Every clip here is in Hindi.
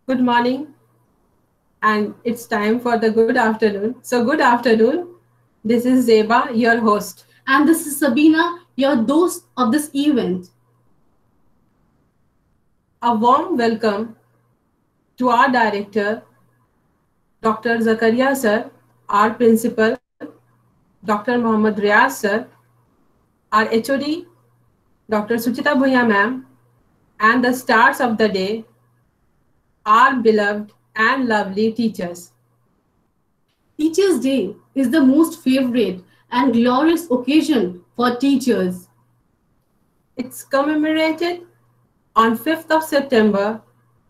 Good morning, and it's time for the good afternoon. So, good afternoon. This is Zeba, your host. And this is Sabina, your host of this event. A warm welcome to our director, Dr. Zakaria sir, our principal, Dr. Mohammad Riaz sir, our HOD, Dr. Suchita Bhuya ma'am, and the stars of the day, our beloved and lovely teachers. Teachers' Day is the most favorite and glorious occasion for teachers. It's commemorated on 5th of September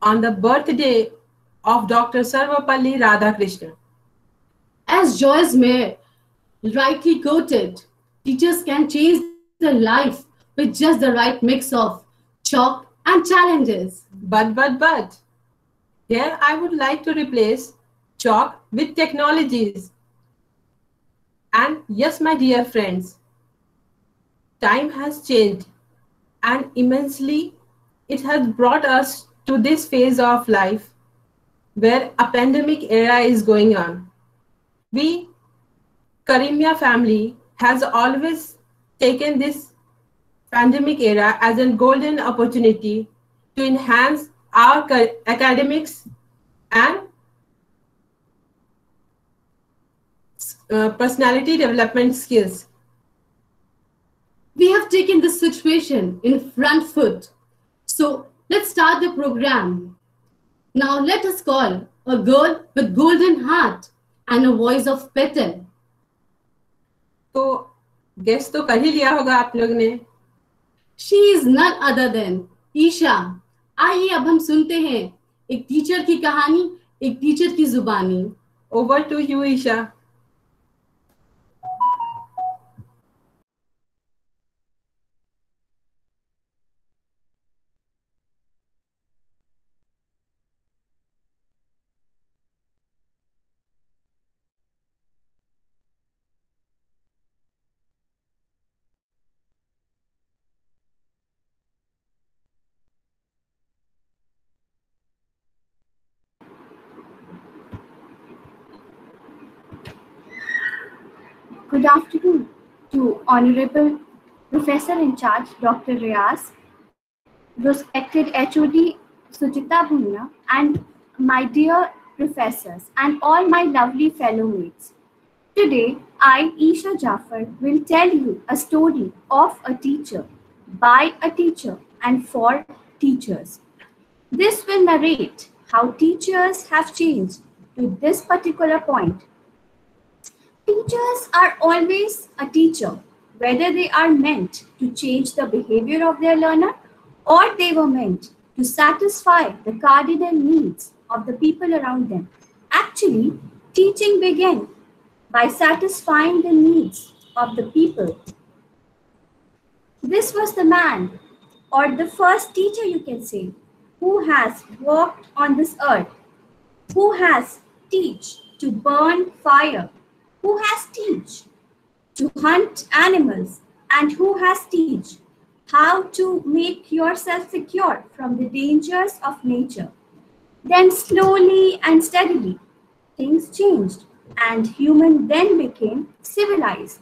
on the birthday of Dr. Sarvapalli Radhakrishnan. As Joyce Mayer rightly quoted, teachers can change their life with just the right mix of chalk and challenges. But, here I would like to replace chalk with technologies. And yes, my dear friends, time has changed and immensely it has brought us to this phase of life where a pandemic era is going on. We, Karimia family, has always taken this pandemic era as a golden opportunity to enhance our academics and personality development skills. We have taken this situation in front foot. So let's start the program. Now let us call a girl with golden heart and a voice of petal. तो गेस तो कर ही लिया होगा आप लोग ने. She is none other than Isha. आइए अब हम सुनते हैं एक टीचर की कहानी, एक टीचर की जुबानी. Over to you, Isha. Good afternoon to Honorable Professor in Charge Dr. Riaz, respected HOD Suchita Bhunya, and my dear professors and all my lovely fellow mates. Today, I, Isha Jafar, will tell you a story of a teacher, by a teacher, and for teachers. This will narrate how teachers have changed to this particular point. Teachers are always a teacher, whether they are meant to change the behavior of their learner or they were meant to satisfy the cardinal needs of the people around them. Actually, teaching began by satisfying the needs of the people. This was the man, or the first teacher you can say, who has walked on this earth, who has teach to burn fire, who has teach to hunt animals, and who has teach how to make yourself secure from the dangers of nature. Then slowly and steadily, things changed and human then became civilized.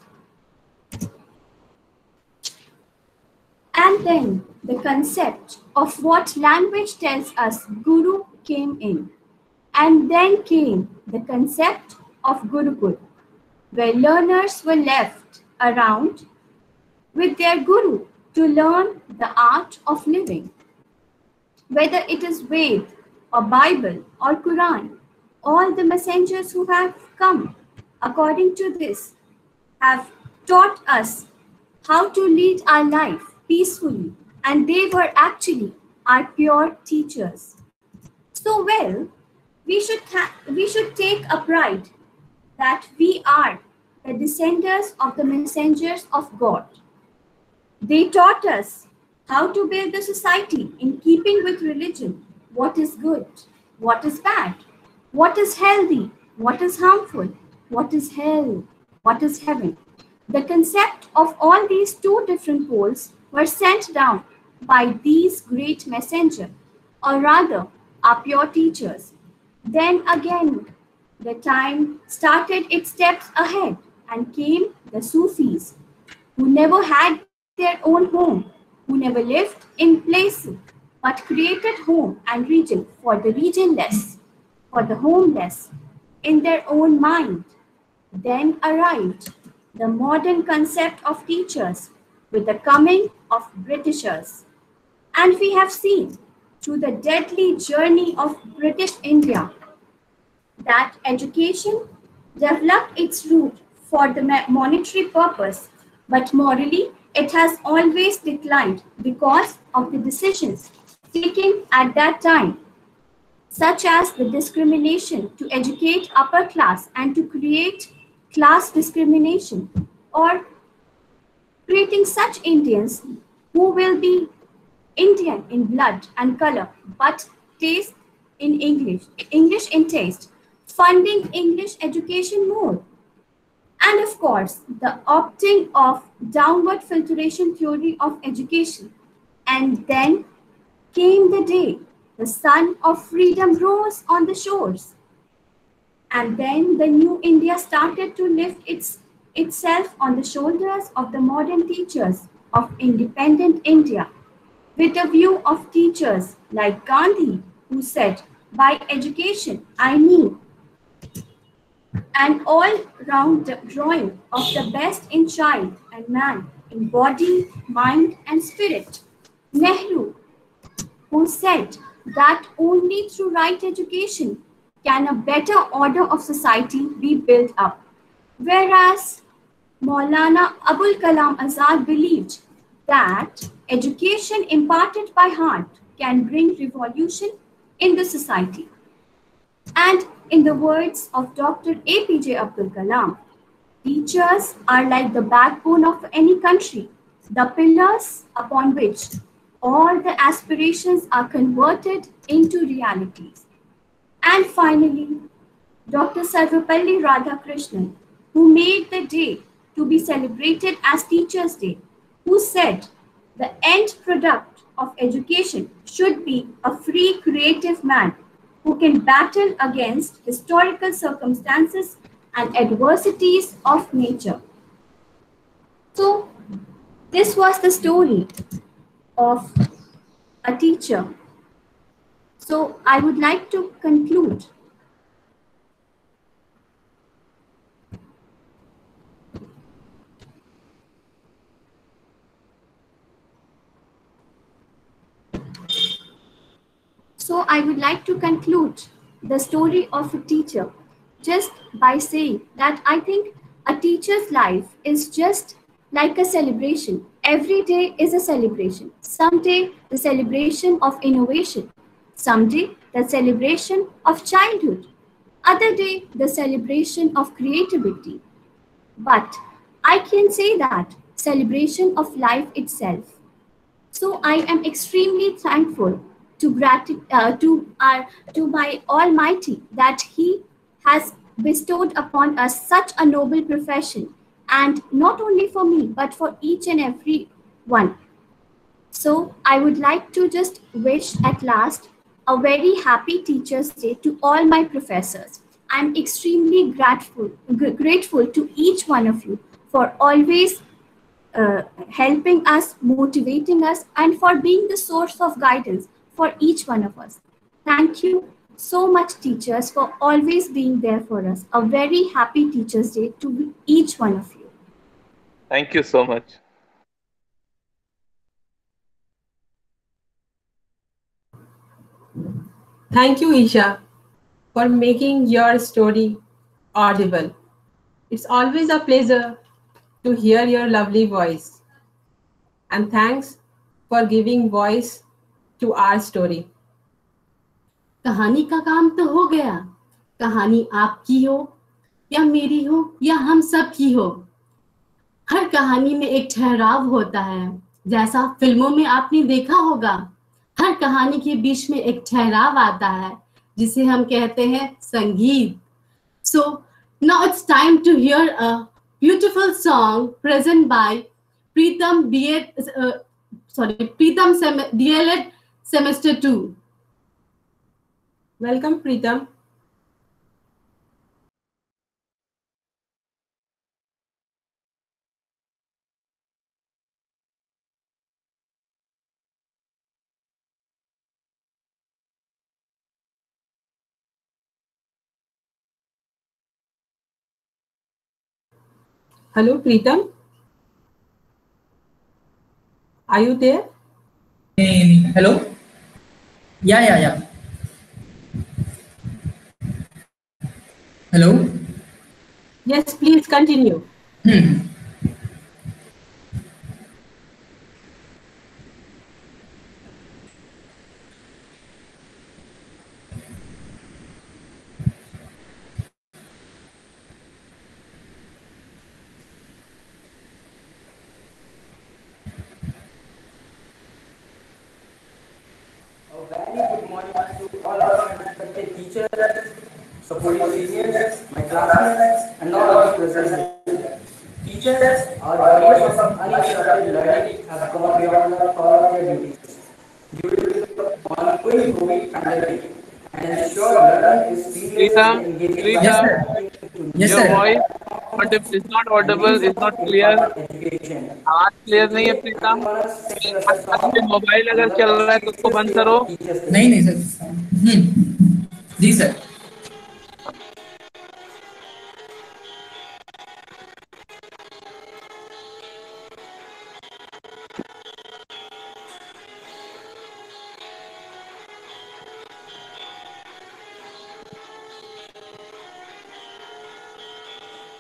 And then the concept of what language tells us Guru came in. And then came the concept of Gurukul, where learners were left around with their Guru to learn the art of living. Whether it is Ved or Bible or Quran, all the messengers who have come according to this have taught us how to lead our life peacefully, and they were actually our pure teachers. So well, we should take a pride that we are the descendants of the messengers of God. They taught us how to build a society in keeping with religion, what is good, what is bad, what is healthy, what is harmful, what is hell, what is heaven. The concept of all these two different poles were sent down by these great messengers, or rather are pure teachers. Then again, the time started its steps ahead and came the Sufis, who never had their own home, who never lived in places, but created home and region for the regionless, for the homeless, in their own mind. Then arrived the modern concept of teachers with the coming of Britishers. And we have seen through the deadly journey of British India that education developed its root for the monetary purpose, but morally it has always declined because of the decisions taken at that time, such as the discrimination to educate upper class and to create class discrimination, or creating such Indians who will be Indian in blood and color, but taste in English in taste, funding English education more. And of course, the opting of downward filtration theory of education. And then came the day the sun of freedom rose on the shores. And then the new India started to lift itself on the shoulders of the modern teachers of independent India, with a view of teachers like Gandhi, who said, by education, I mean an all-round drawing of the best in child and man, in body, mind, and spirit. Nehru, who said that only through right education can a better order of society be built up. Whereas Maulana Abul Kalam Azad believed that education imparted by heart can bring revolution in the society. And in the words of Dr. APJ Abdul Kalam, teachers are like the backbone of any country, the pillars upon which all the aspirations are converted into realities. And finally, Dr. Sarvapalli Radhakrishnan, who made the day to be celebrated as Teachers' Day, who said the end product of education should be a free creative man who can battle against historical circumstances and adversities of nature. So this was the story of a teacher. So I would like to conclude. So I would like to conclude the story of a teacher just by saying that I think a teacher's life is just like a celebration. Every day is a celebration. Someday the celebration of innovation. Someday the celebration of childhood. Other day the celebration of creativity. But I can say that celebration of life itself. So I am extremely thankful to my Almighty that He has bestowed upon us such a noble profession, and not only for me but for each and every one. So I would like to just wish at last a very happy Teachers' Day to all my professors. I'm extremely grateful to each one of you for always helping us, motivating us, and for being the source of guidance for each one of us. Thank you so much, teachers, for always being there for us. A very happy Teachers' Day to each one of you. Thank you so much. Thank you, Isha, for making your story audible. It's always a pleasure to hear your lovely voice. And thanks for giving voice to our story. कहानी का काम तो हो गया. कहानी आपकी हो या मेरी हो या हम सब की हो, हर कहानी में एक ठहराव होता है. जैसा फिल्मों में आपने देखा होगा, हर कहानी के बीच में एक ठहराव आता है जिसे हम कहते हैं संगीत. So now it's time to hear a beautiful song present by Preetham DLED Semester 2. Welcome, Preetam. Hello, Preetam. Are you there? Hey, hello? Yeah. Hello? Yes, please continue. A very good morning to all of my respected teachers, supporting seniors, my classmates, and all of you present here. Teachers, our years of uninterrupted learning have gone beyond the call of their duties due to the ongoing COVID pandemic and ensure learning is seamless and Preetham, engaging by Yes, Preetham, sir. adapting to Yes, your new sir. voice platforms is not and new audible, is not support in clear. our education. आवाज So क्लियर नहीं है today I Pritam. am going to sing us a आपके song मोबाइल on अगर the चल रहा है तो उसको auspicious बंद day करो. of Teachers नहीं Day. नहीं सर. जी सर.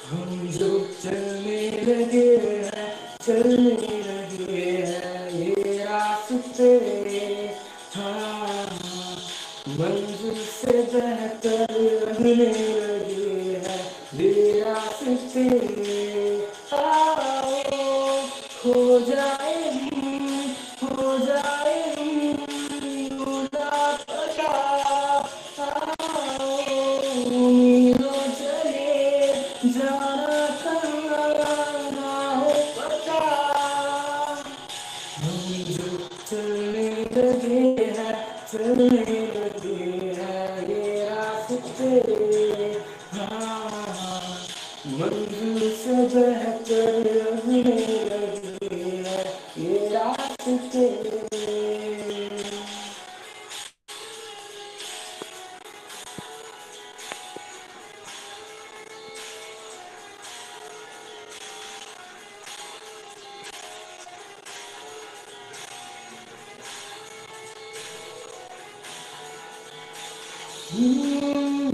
हम जो चलने लगे हैं चलने लगे हैं ये रास्ते हाँ मंजिल से बेहतर लगने लगे हैं ये रास्ते आओ हो जाए हो जाए उड़ा पड़ा आओ मीलों चले जाना कहाँ ना हो पता हम जो चलने लगे हैं चलने लगे हैं ये रास्ते हाँ मंजिल से बेहतर लगने लगे हैं ये रास्ते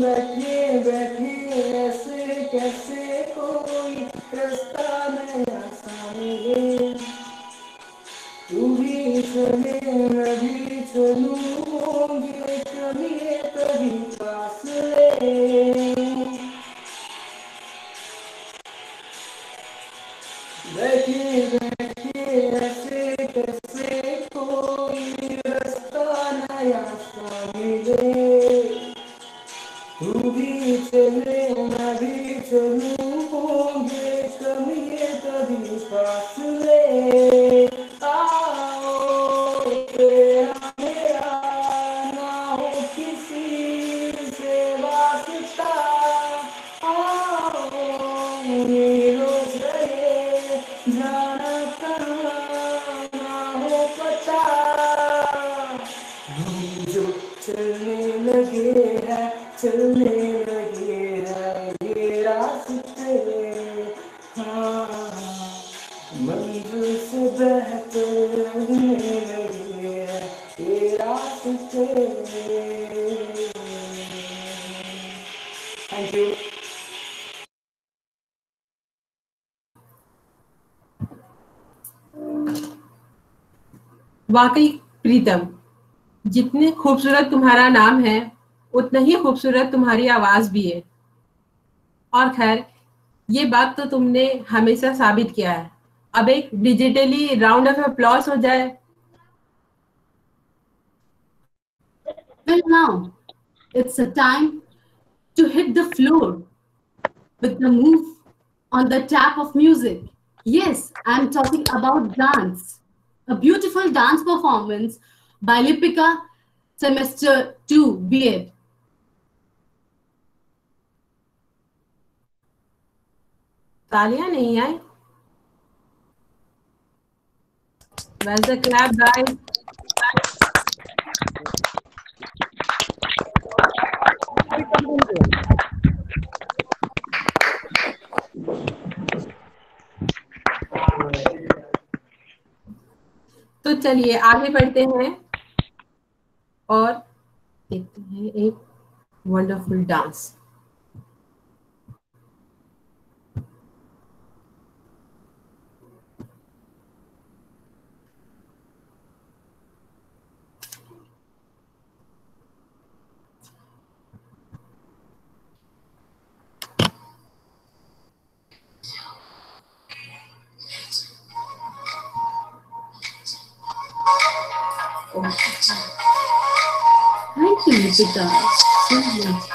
बैठे बैठे ऐसे कैसे कोई रास्ता नया सा मिले तू भी चले मैं भी चलूं होंगे कभी कभी फासले बैठे बैठे ऐसे कैसे कोई रास्ता नया सा मिले तू भी चले मैं भी चलूं होंगे कभी फासले आओ तेरा मेरा ना हो किसी से वास्ता आओ मीलों चले जाना कहाँ ना हो पता हम जो चलने लगे हैं चलने लगे हैं ये रास्ते हाँ मंजिल से बेहतर लगने लगे हैं ये रास्ते थैंक यू वाकई प्रीतम, जितने खूबसूरत तुम्हारा नाम है उतना ही खूबसूरत तुम्हारी आवाज भी है। और खैर, ये बात तो तुमने हमेशा साबित किया है। अब एक डिजिटली राउंड ऑफ अप्लॉज हो जाए। Well, now it's a time to hit the floor with the move on the tap of music. Yes, I'm talking about dance. A beautiful dance performance by Lipika, semester 2 B.Ed. तालियां नहीं आई? Where's the clap, guys? तो चलिए आगे बढ़ते हैं और देखते हैं एक wonderful dance. Thank you, Lipika. So much.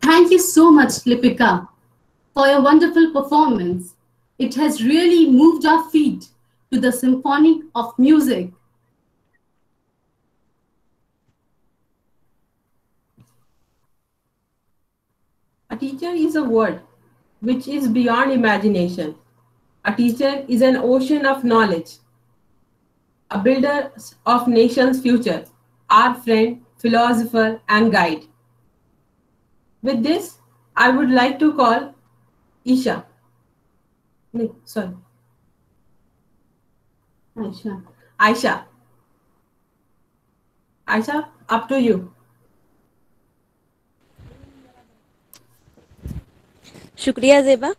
Thank you so much, Lipika, for your wonderful performance. It has really moved our feet to the symphony of music. A teacher is a word which is beyond imagination. A teacher is an ocean of knowledge, a builder of nation's future, our friend, philosopher, and guide. With this, I would like to call Isha. No, sorry. Aisha. Aisha. Aisha, up to you. शुक्रिया ज़ेबा।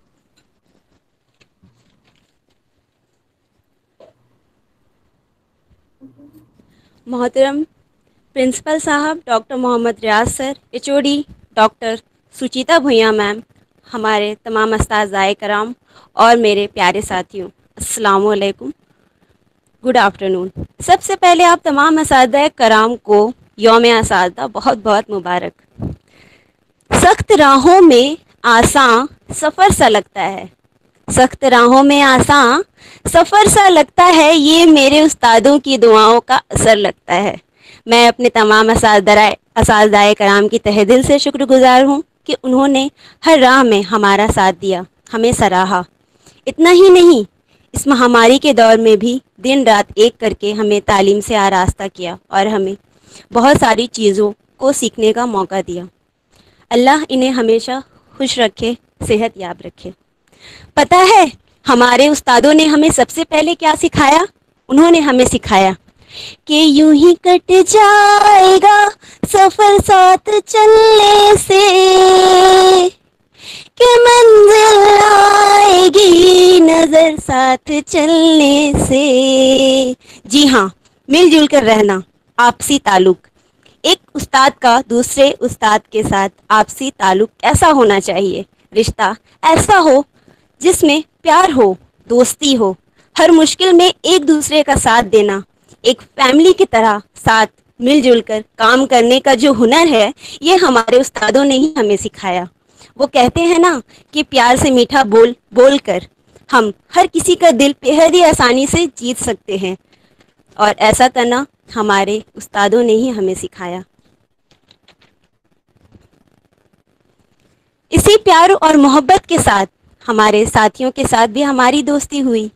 मोहतरम प्रिंसिपल साहब डॉक्टर मोहम्मद रियाज सर, एचओडी डॉक्टर सुचिता भुइयां मैम, हमारे तमाम अस्ताज़ाए कराम और मेरे प्यारे साथियों, अस्सलामु अलैकुम, गुड आफ्टरनून। सबसे पहले आप तमाम अस्ताज़ाए कराम को यौम असातिज़ा बहुत बहुत मुबारक। सख्त राहों में आसान सफ़र सा लगता है, सख्त राहों में आसान सफ़र सा लगता है, ये मेरे उस्तादों की दुआओं का असर लगता है। मैं अपने तमाम असातिज़ाए कराम की तहे दिल से शुक्रगुजार हूँ कि उन्होंने हर राह में हमारा साथ दिया, हमें सराहा। इतना ही नहीं, इस महामारी के दौर में भी दिन रात एक करके हमें तालीम से आरास्ता किया और हमें बहुत सारी चीज़ों को सीखने का मौका दिया। अल्लाह इन्हें हमेशा खुश रखे, सेहत याब रखे। पता है हमारे उस्तादों ने हमें सबसे पहले क्या सिखाया? उन्होंने हमें सिखाया कि यूं ही कट जाएगा सफर साथ चलने से, कि मंजिल आएगी नजर साथ चलने से। जी हाँ, मिलजुल कर रहना, आपसी ताल्लुक। एक उस्ताद का दूसरे उस्ताद के साथ आपसी ताल्लुक कैसा होना चाहिए? रिश्ता ऐसा हो जिसमें प्यार हो, दोस्ती हो, हर मुश्किल में एक दूसरे का साथ देना, एक फैमिली की तरह साथ मिलजुल कर काम करने का जो हुनर है, ये हमारे उस्तादों ने ही हमें सिखाया। वो कहते हैं ना कि प्यार से मीठा बोल बोल कर हम हर किसी का दिल बेहद ही आसानी से जीत सकते हैं, और ऐसा करना हमारे उस्तादों ने ही हमें सिखाया। इसी प्यार और मोहब्बत के साथ हमारे साथियों के साथ भी हमारी दोस्ती हुई।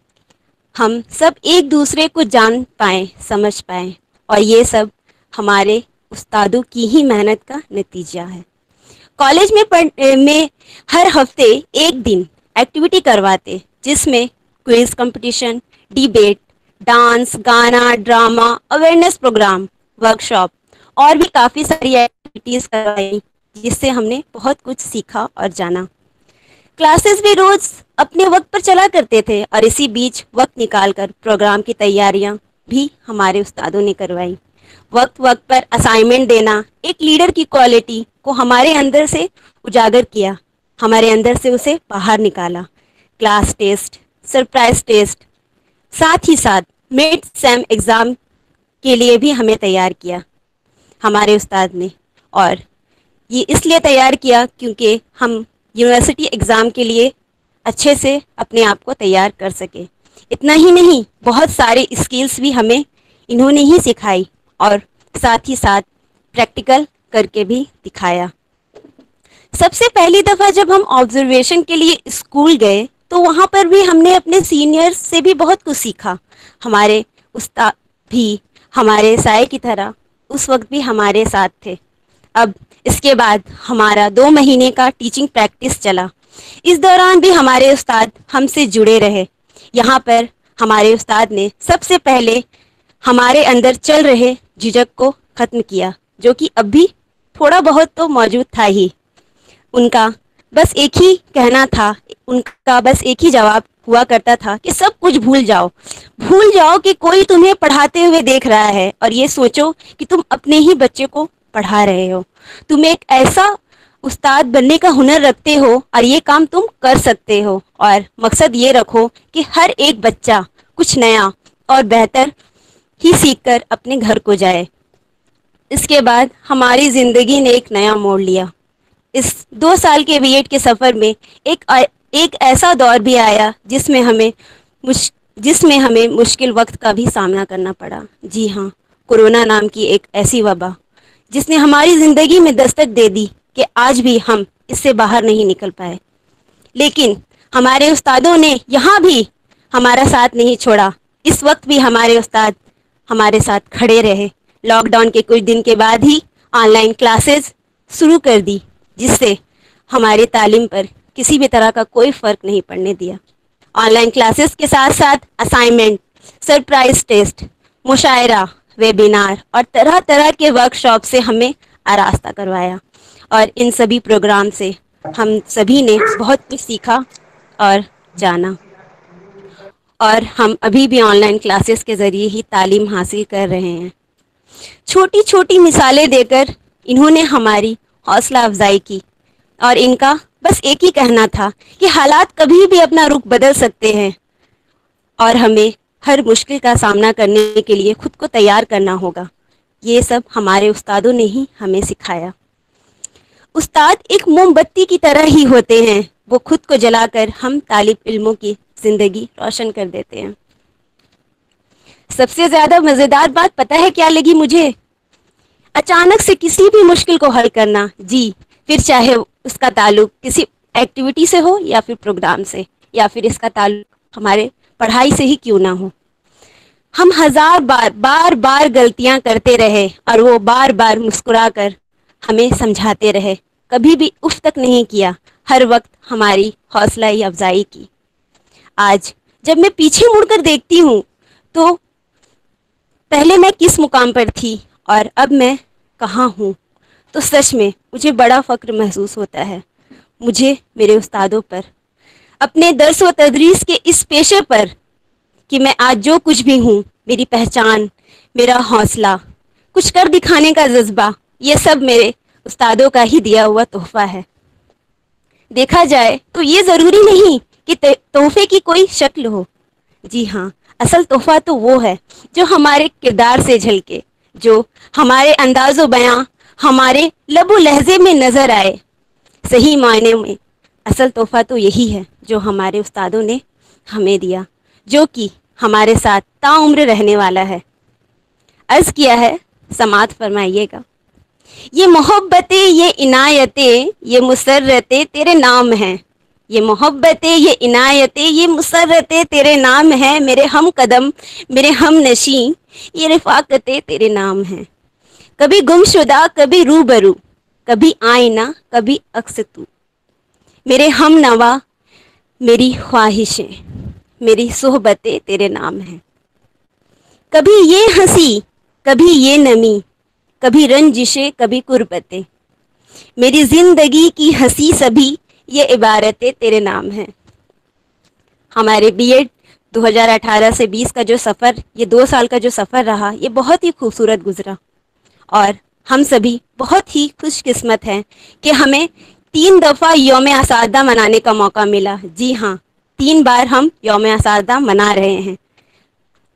हम सब एक दूसरे को जान पाए, समझ पाए, और ये सब हमारे उस्तादों की ही मेहनत का नतीजा है। कॉलेज में हर हफ्ते एक दिन एक्टिविटी करवाते, जिसमें क्विज कंपटीशन, डिबेट, डांस, गाना, ड्रामा, अवेयरनेस प्रोग्राम, वर्कशॉप और भी काफ़ी सारी एक्टिविटीज़ करवाई, जिससे हमने बहुत कुछ सीखा और जाना। क्लासेस भी रोज अपने वक्त पर चला करते थे और इसी बीच वक्त निकालकर प्रोग्राम की तैयारियां भी हमारे उस्तादों ने करवाई। वक्त वक्त पर असाइनमेंट देना एक लीडर की क्वालिटी को हमारे अंदर से उजागर किया, हमारे अंदर से उसे बाहर निकाला। क्लास टेस्ट, सरप्राइज टेस्ट, साथ ही साथ मिड सेम एग्ज़ाम के लिए भी हमें तैयार किया हमारे उस्ताद ने। और ये इसलिए तैयार किया क्योंकि हम यूनिवर्सिटी एग्ज़ाम के लिए अच्छे से अपने आप को तैयार कर सके। इतना ही नहीं, बहुत सारे स्किल्स भी हमें इन्होंने ही सिखाई और साथ ही साथ प्रैक्टिकल करके भी दिखाया। सबसे पहली दफ़ा जब हम ऑब्जर्वेशन के लिए स्कूल गए तो वहाँ पर भी हमने अपने सीनियर्स से भी बहुत कुछ सीखा। हमारे उस्ताद भी हमारे साए की तरह उस वक्त भी हमारे साथ थे। अब इसके बाद हमारा 2 महीने का टीचिंग प्रैक्टिस चला। इस दौरान भी हमारे उस्ताद हमसे जुड़े रहे। यहाँ पर हमारे उस्ताद ने सबसे पहले हमारे अंदर चल रहे झिझक को ख़त्म किया, जो कि अब भी थोड़ा बहुत तो मौजूद था ही। उनका बस एक ही कहना था, उनका बस एक ही जवाब हुआ करता था कि सब कुछ भूल जाओ कि कोई तुम्हें पढ़ाते हुए देख रहा है और ये सोचो कि तुम अपने ही बच्चे को पढ़ा रहे हो। तुम एक ऐसा उस्ताद बनने का हुनर रखते हो और ये काम तुम कर सकते हो, और मकसद ये रखो कि हर एक बच्चा कुछ नया और बेहतर ही सीखकर अपने घर को जाए। इसके बाद हमारी ज़िंदगी ने एक नया मोड़ लिया। इस 2 साल के बीएड के सफ़र में एक ऐसा दौर भी आया जिसमें हमें मुश्किल वक्त का भी सामना करना पड़ा। जी हाँ, कोरोना नाम की एक ऐसी वबा जिसने हमारी ज़िंदगी में दस्तक दे दी कि आज भी हम इससे बाहर नहीं निकल पाए। लेकिन हमारे उस्तादों ने यहाँ भी हमारा साथ नहीं छोड़ा। इस वक्त भी हमारे उस्ताद हमारे साथ खड़े रहे। लॉकडाउन के कुछ दिन के बाद ही ऑनलाइन क्लासेस शुरू कर दी, जिससे हमारी तालीम पर किसी भी तरह का कोई फ़र्क नहीं पड़ने दिया। ऑनलाइन क्लासेस के साथ साथ असाइनमेंट, सरप्राइज टेस्ट, मुशायरा, वेबिनार और तरह तरह के वर्कशॉप से हमें आरास्ता करवाया, और इन सभी प्रोग्राम से हम सभी ने बहुत कुछ सीखा और जाना। और हम अभी भी ऑनलाइन क्लासेस के ज़रिए ही तालीम हासिल कर रहे हैं। छोटी छोटी मिसालें देकर इन्होंने हमारी हौसला अफजाई की, और इनका बस एक ही कहना था कि हालात कभी भी अपना रुख बदल सकते हैं और हमें हर मुश्किल का सामना करने के लिए खुद को तैयार करना होगा। ये सब हमारे उस्तादों ने ही हमें सिखाया। उस्ताद एक मोमबत्ती की तरह ही होते हैं। वो खुद को जलाकर हम तालिब इल्मों की जिंदगी रोशन कर देते हैं। सबसे ज्यादा मजेदार बात पता है क्या लगी मुझे? अचानक से किसी भी मुश्किल को हल करना। जी, फिर चाहे उसका ताल्लुक किसी एक्टिविटी से हो या फिर प्रोग्राम से, या फिर इसका ताल्लुक हमारे पढ़ाई से ही क्यों ना हो। हम बार बार गलतियां करते रहे और वो बार बार मुस्कुराकर हमें समझाते रहे। कभी भी उफ तक नहीं किया, हर वक्त हमारी हौसला अफजाई की। आज जब मैं पीछे मुड़कर देखती हूँ तो पहले मैं किस मुकाम पर थी और अब मैं कहाँ हूँ, तो सच में मुझे बड़ा फ़ख्र महसूस होता है। मुझे मेरे उस्तादों पर, अपने दर्स व तदरीस के इस पेशे पर, कि मैं आज जो कुछ भी हूँ, मेरी पहचान, मेरा हौसला, कुछ कर दिखाने का जज्बा, ये सब मेरे उस्तादों का ही दिया हुआ तोहफा है। देखा जाए तो ये ज़रूरी नहीं कि तोहफे की कोई शक्ल हो। जी हाँ, असल तोहफा तो वो है जो हमारे किरदार से झलके, जो हमारे अंदाज़ो बयां, हमारे लबो लहजे में नज़र आए। सही मायने में असल तोहफा तो यही है जो हमारे उस्तादों ने हमें दिया, जो कि हमारे साथ ताउम्र रहने वाला है। अर्ज़ किया है, समात फरमाइएगा। ये मोहब्बतें, ये इनायतें, ये मुसर्रतें तेरे नाम हैं, ये मोहब्बतें, ये इनायतें, ये मुसर्रतें तेरे नाम है। मेरे हम कदम, मेरे हम नशी, ये रफ़ाकतें तेरे नाम हैं। कभी गुमशुदा, कभी रूबरू, कभी आईना, कभी अक्स तू। मेरे हम नवा, मेरी ख्वाहिशें, मेरी सोहबतें तेरे नाम हैं। कभी ये हंसी, कभी ये नमी, कभी रंजिशें, कभी कुर्बतें। मेरी जिंदगी की हंसी सभी ये इबारतें तेरे नाम हैं। हमारे बीएड 2018 से 20 का जो सफ़र, ये 2 साल का जो सफ़र रहा, ये बहुत ही खूबसूरत गुजरा और हम सभी बहुत ही खुशकिस्मत हैं कि हमें 3 दफ़ा यौम असादा मनाने का मौका मिला। जी हाँ, 3 बार हम यौम असादा मना रहे हैं।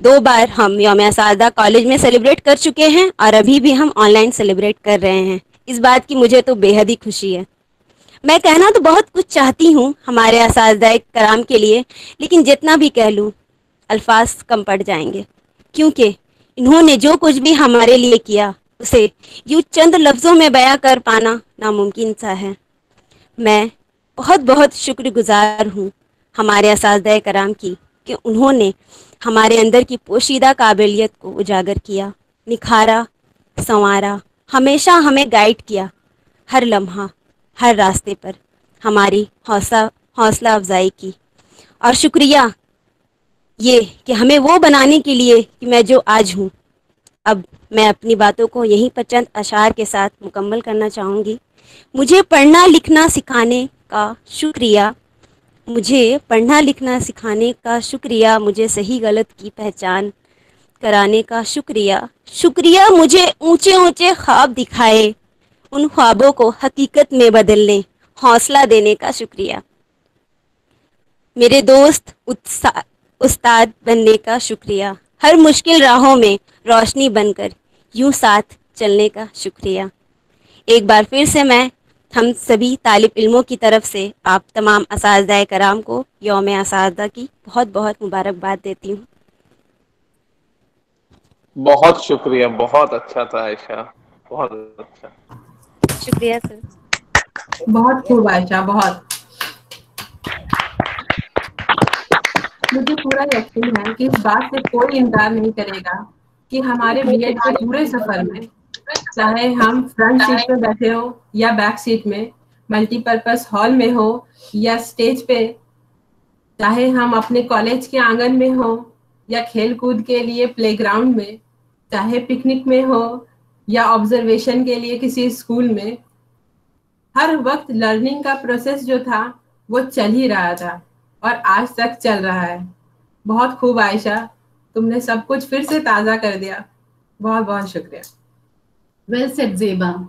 2 बार हम यौम असादा कॉलेज में सेलिब्रेट कर चुके हैं और अभी भी हम ऑनलाइन सेलिब्रेट कर रहे हैं। इस बात की मुझे तो बेहद ही खुशी है। मैं कहना तो बहुत कुछ चाहती हूँ हमारे असातिज़ाए कराम के लिए, लेकिन जितना भी कह लूँ अल्फाज कम पड़ जाएंगे, क्योंकि इन्होंने जो कुछ भी हमारे लिए किया उसे यूँ चंद लफ्ज़ों में बयां कर पाना नामुमकिन सा है। मैं बहुत बहुत शुक्रगुजार हूँ हमारे असातिज़ाए कराम की कि उन्होंने हमारे अंदर की पोशीदा काबिलियत को उजागर किया, निखारा, संवारा, हमेशा हमें गाइड किया, हर लम्हा, हर रास्ते पर हमारी हौसला अफजाई की। और शुक्रिया ये कि हमें वो बनाने के लिए कि मैं जो आज हूँ। अब मैं अपनी बातों को यहीं पर चंद अशार के साथ मुकम्मल करना चाहूँगी। मुझे पढ़ना लिखना सिखाने का शुक्रिया, मुझे पढ़ना लिखना सिखाने का शुक्रिया, मुझे सही गलत की पहचान कराने का शुक्रिया, शुक्रिया मुझे ऊंचे ऊंचे ख्वाब दिखाए, उन ख्वाबों को हकीकत में बदलने, हौसला देने का शुक्रिया। मेरे दोस्त उस्ताद बनने का शुक्रिया, हर मुश्किल राहों में रोशनी बनकर यूं साथ चलने का शुक्रिया। एक बार फिर से मैं हम सभी तालिब इल्मों की तरफ से आप तमाम असातिज़ाए कराम को यौम असातिज़ा की बहुत बहुत मुबारकबाद देती हूँ। बहुत शुक्रिया, बहुत अच्छा था आयशा, बहुत अच्छा। शुक्रिया सर। बहुत खूब आयशा, बहुत। मुझे पूरा यकीन है कि इस बात से कोई इनकार नहीं करेगा कि हमारे बीएड के पूरे सफर में, चाहे हम फ्रंट सीट में बैठे हो या बैक सीट में, मल्टीपर्पज हॉल में हो या स्टेज पे, चाहे हम अपने कॉलेज के आंगन में हो या खेल कूद के लिए प्लेग्राउंड में, चाहे पिकनिक में हो या ऑब्जर्वेशन के लिए किसी स्कूल में, हर वक्त लर्निंग का प्रोसेस जो था वो चल ही रहा था और आज तक चल रहा है। बहुत खूब आयशा, तुमने सब कुछ फिर से ताज़ा कर दिया। बहुत बहुत शुक्रिया। Well said, Zeba.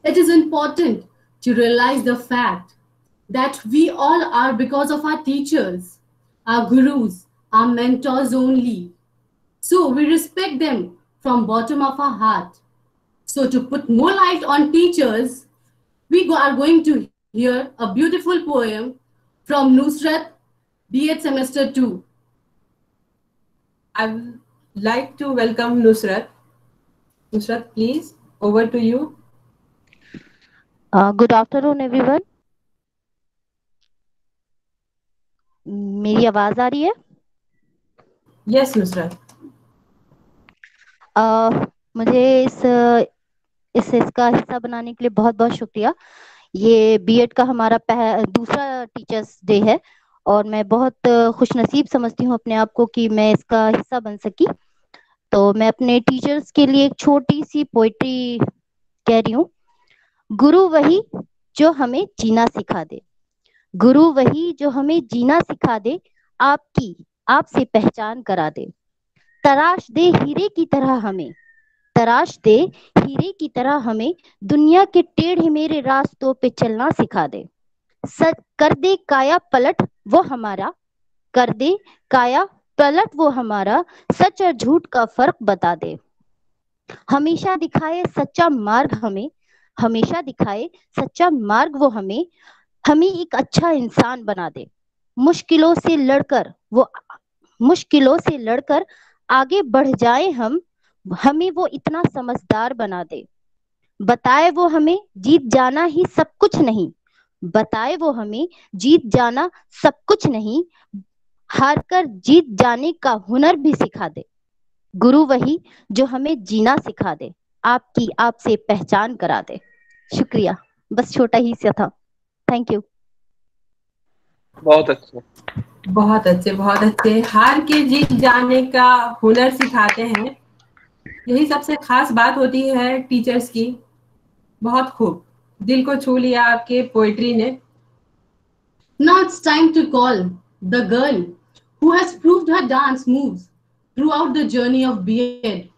It is important to realize the fact that we all are because of our teachers, our gurus, our mentors only. So we respect them from bottom of our heart. So to put more light on teachers, are going to hear a beautiful poem from Nusrat, B.Ed Semester 2. I would like to welcome Nusrat. Nusrat, please, over to you. Good afternoon everyone. मेरी आवाज आ रही है? यस नुसरत। मुझे इसका हिस्सा बनाने के लिए बहुत बहुत शुक्रिया। ये बीएड का हमारा दूसरा टीचर्स डे है और मैं बहुत खुशनसीब समझती हूँ अपने आप को कि मैं इसका हिस्सा बन सकी। तो मैं अपने टीचर्स के लिए एक छोटी सी पोइट्री कह रही हूँ। गुरु वही जो हमें जीना सिखा दे, गुरु वही जो हमें जीना सिखा दे, आपसे पहचान करा दे, तराश दे हीरे की तरह हमें, तराश दे हीरे की तरह हमें, दुनिया के टेढ़े मेरे रास्तों पे चलना सिखा दे, कर दे काया पलट वो हमारा, कर दे काया पलट वो हमारा, सच और झूठ का फर्क बता दे, हमेशा दिखाए सच्चा मार्ग हमें, हमेशा दिखाए सच्चा मार्ग वो हमें एक अच्छा इंसान बना दे, मुश्किलों से लड़कर आगे बढ़ जाए हमें वो इतना समझदार बना दे, बताए वो हमें जीत जाना ही सब कुछ नहीं, बताए वो हमें जीत जाना सब कुछ नहीं, हार कर जीत जाने का हुनर भी सिखा दे। गुरु वही जो हमें जीना सिखा दे, आपकी आपसे पहचान करा दे। शुक्रिया, बस छोटा ही सा था। Thank you. बहुत अच्छे। बहुत अच्छे, बहुत अच्छे। हार के जीत जाने का हुनर सिखाते हैं, यही सबसे खास बात होती है टीचर्स की। बहुत खूब, दिल को छू लिया आपके पोएट्री ने। Now it's time to call the girl who has proved her dance moves throughout the journey of B.Ed.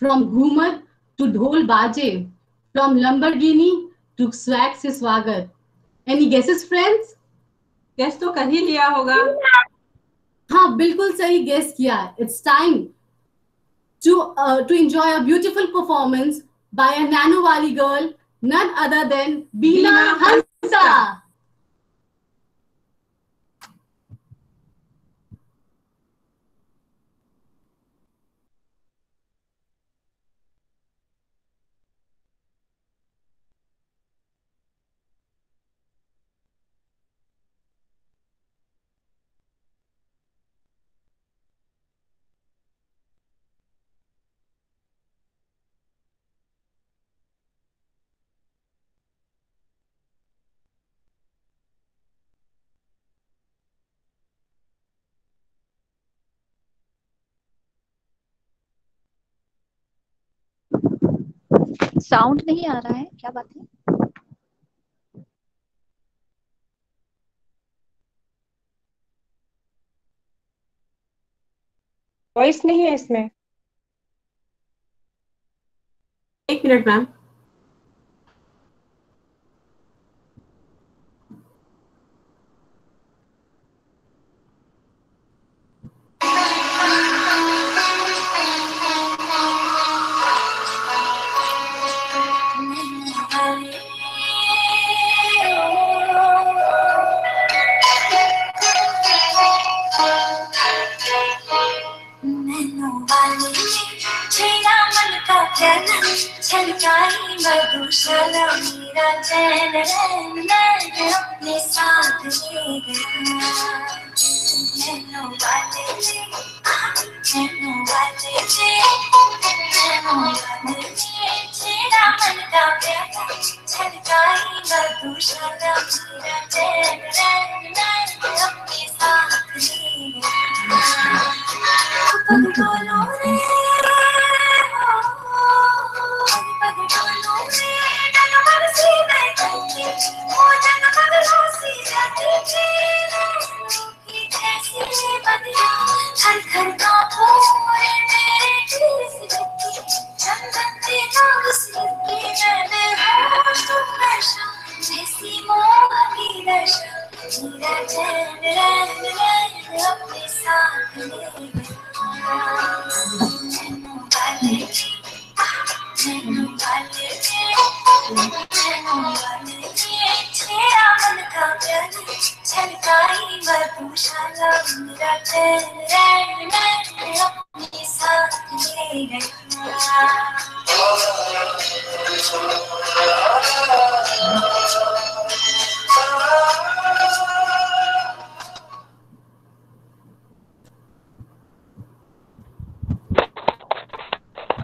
From Ghumar to Dhol Baje, from Lamborghini to Swag Se Swagat. Any guesses, friends? Guess तो कर ही लिया होगा। हाँ, बिल्कुल सही गेस किया। It's time to enjoy a beautiful performance by a Nano Wali girl, none other than Beena Hansa. Sound नहीं आ रहा है, क्या बात है? वॉइस नहीं है इसमें। एक मिनट मैम। मधुशाला मेरा चैन रैन मैंने अपने साथ ले गया। नैनो वाले जी, नैनो वाले जी, नैनो वाले जी, तेरा मन का प्यारा छलकाई मधुशाला मेरा चैन रैन मैंने अपने साथ ले गया। पग डोलो रे, पग डोलो रे, डगमग सी बहती, ओ डगमग सी जाती थी, की जैसी बदली, थर थर कांपो रे मेरे दिल से लगती, चंदन के नाग सी की मैंने होश तुम नशा, जैसी मोह की दशा, मेरा चैन रैन रैन अपने साथ ले गया। नैनो वाले जी, नैनो वाले जी, नैनो वाले जी, तेरा मन का प्यारा छलकाई मधुशाला मेरा चैन रैन मैंने अपने साथ ले गया।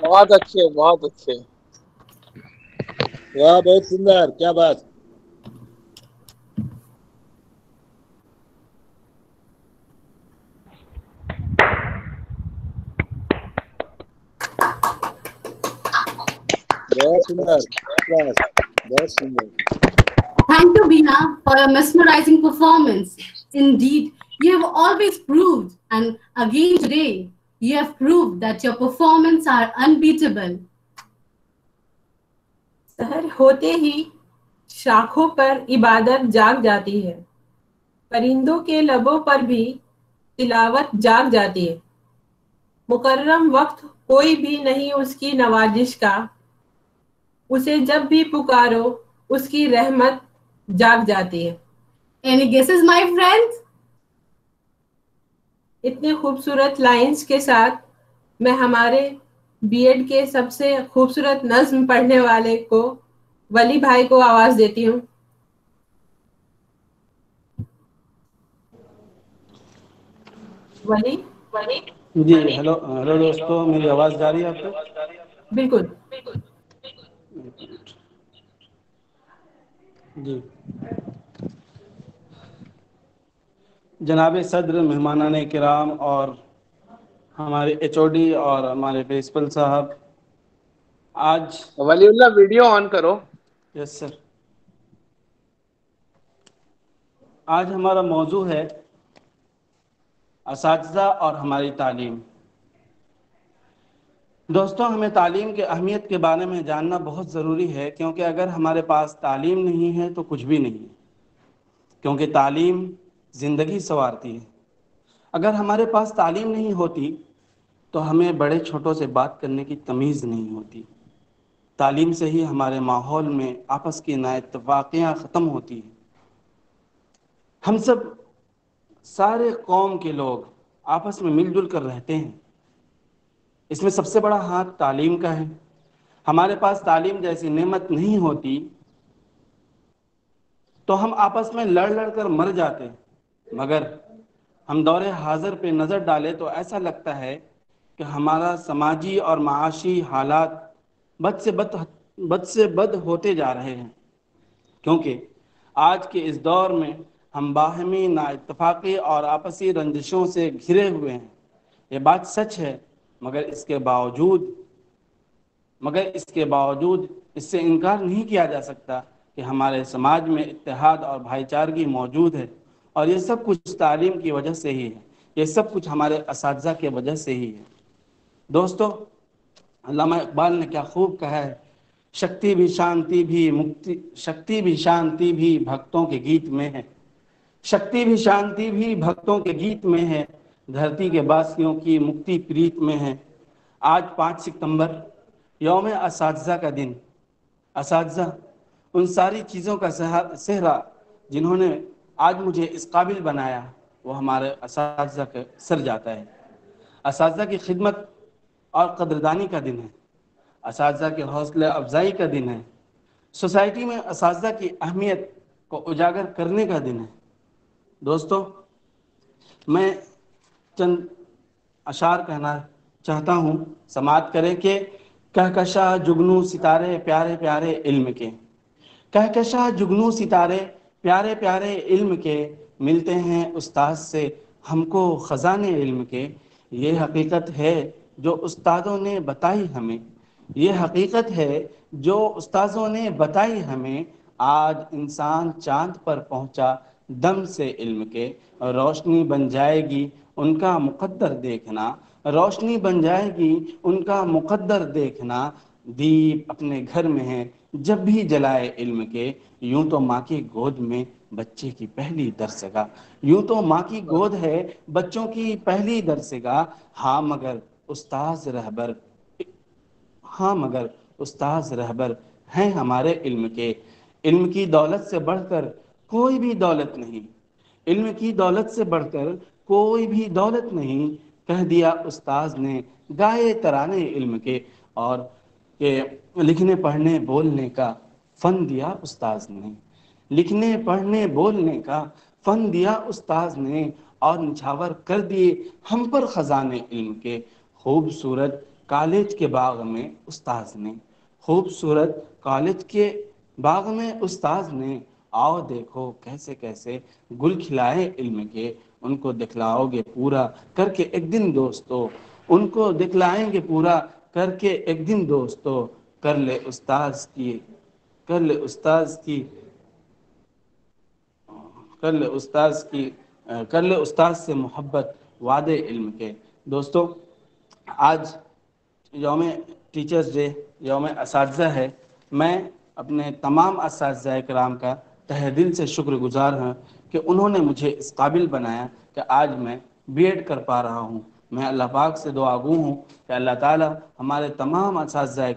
बहुत अच्छे, बहुत अच्छे। वाह, बहुत सुंदर, क्या बात। बहुत सुंदर, बहुत सुंदर। Thank you, Beena, for a mesmerizing performance. Indeed, you have always proved, and again today, you have proved that your performances are unbeatable. सहर होते ही शाखों पर इबादत जाग जाती है, परिंदों के लबों पर भी तिलावत जाग जाती है। मुकर्रम वक्त कोई भी नहीं उसकी नवाजिश का, उसे जब भी पुकारो उसकी रहमत जाग जाती है। Any guesses, my friends? इतने खूबसूरत लाइंस के साथ मैं हमारे बीएड के सबसे खूबसूरत नज्म पढ़ने वाले को, वली भाई को आवाज देती हूँ। वली जी हेलो हेलो दोस्तों, मेरी आवाज़ जा रही है आप तक? बिल्कुल। जी जनाब सदर, मेहमानाने किराम और हमारे एचओडी और हमारे प्रिंसिपल साहब, आज वलीउल्लाह वीडियो ऑन करो। Yes sir. आज हमारा मौजू है असातिज़ा और हमारी तालीम। दोस्तों, हमें तालीम की अहमियत के बारे में जानना बहुत ज़रूरी है, क्योंकि अगर हमारे पास तालीम नहीं है तो कुछ भी नहीं है, क्योंकि तालीम ज़िंदगी संवारती है। अगर हमारे पास तालीम नहीं होती तो हमें बड़े छोटों से बात करने की तमीज़ नहीं होती। तालीम से ही हमारे माहौल में आपस की नाइत्तफ़ाक़ियाँ ख़त्म होती हैं। हम सब सारे कौम के लोग आपस में मिलजुल कर रहते हैं। इसमें सबसे बड़ा हाथ तालीम का है। हमारे पास तालीम जैसी नेमत नहीं होती तो हम आपस में लड़ लड़ कर मर जाते। मगर हम दौरे हाज़िर पे नज़र डालें तो ऐसा लगता है कि हमारा समाजी और माशी हालात बद से बद होते जा रहे हैं, क्योंकि आज के इस दौर में हम बाहमी नाइत्तफ़ाक़ी और आपसी रंजिशों से घिरे हुए हैं। ये बात सच है, मगर इसके बावजूद इससे इनकार नहीं किया जा सकता कि हमारे समाज में इत्तेहाद और भाईचारगी मौजूद है, और ये सब कुछ तालीम की वजह से ही है। ये सब कुछ हमारे असातिज़ा के वजह से ही है। दोस्तों, अल्लामा इकबाल ने क्या खूब कहा है, शक्ति भी शांति भी भक्तों के गीत में है। शक्ति भी शांति भी भक्तों के गीत में है, धरती के वासियों की मुक्ति प्रीत में है। आज 5 सितंबर यौम असातिज़ा का दिन। असातिज़ा उन सारी चीज़ों का सेहरा जिन्होंने आज मुझे इस काबिल बनाया, वो हमारे असातिज़ा के सर जाता है। असातिज़ा की खिदमत और कदरदानी का दिन है। असातिज़ा के हौसला अफजाई का दिन है। सोसाइटी में असातिज़ा की अहमियत को उजागर करने का दिन है। दोस्तों, मैं चंद अशार कहना चाहता हूँ, समात करें कि कहकशा जुगनू सितारे प्यारे प्यारे इल्म के, कहकशा जुगनू सितारे प्यारे प्यारे इल्म के, मिलते हैं उस्ताद से हमको ख़ज़ाने इल्म के। ये हकीकत है जो उस्तादों ने बताई हमें, ये हकीकत है जो उस्तादों ने बताई हमें। आज इंसान चांद पर पहुंचा दम से इल्म के, रोशनी बन जाएगी उनका मुक़द्दर देखना, रोशनी बन जाएगी उनका मुक़द्दर देखना। दीप अपने घर में है जब भी जलाए इल्म के, यूं तो माँ की गोद में बच्चे की पहली दरसगाह, यूं तो माँ की गोद है बच्चों की पहली दरसगाह। हाँ मगर उस्ताद रहबर हैं हमारे इल्म के। इल्म की दौलत से बढ़कर कोई भी दौलत नहीं, इल्म की दौलत से बढ़कर कोई भी दौलत नहीं, कह दिया उस्ताद ने गाए तराने इल्म के। और के लिखने पढ़ने बोलने का फ़न दिया उस्ताद ने, लिखने पढ़ने बोलने का फ़न दिया उस्ताद ने, और निछावर कर दिए हम पर ख़ज़ाने इल्म के। खूबसूरत कॉलेज के बाग में उस्ताद ने, खूबसूरत कॉलेज के बाग में उस्ताद ने, आओ देखो कैसे कैसे गुल खिलाए इल्म के। उनको दिखलाओगे पूरा करके एक दिन दोस्तों, उनको दिखलाएंगे पूरा करके एक दिन दोस्तों। कर ले उस्ताद से मोहब्बत वादे इल्म के। दोस्तों, आज यौम टीचर्स डे, यौम असातिज़ा है। मैं अपने तमाम असातिज़ा कराम का तहे दिल से शुक्रगुजार हूँ कि उन्होंने मुझे इस काबिल बनाया कि आज मैं बीएड कर पा रहा हूँ। मैं अल्लाह पाक से दुआगू हूँ कि अल्लाह ताला हमारे तमाम असातिज़ा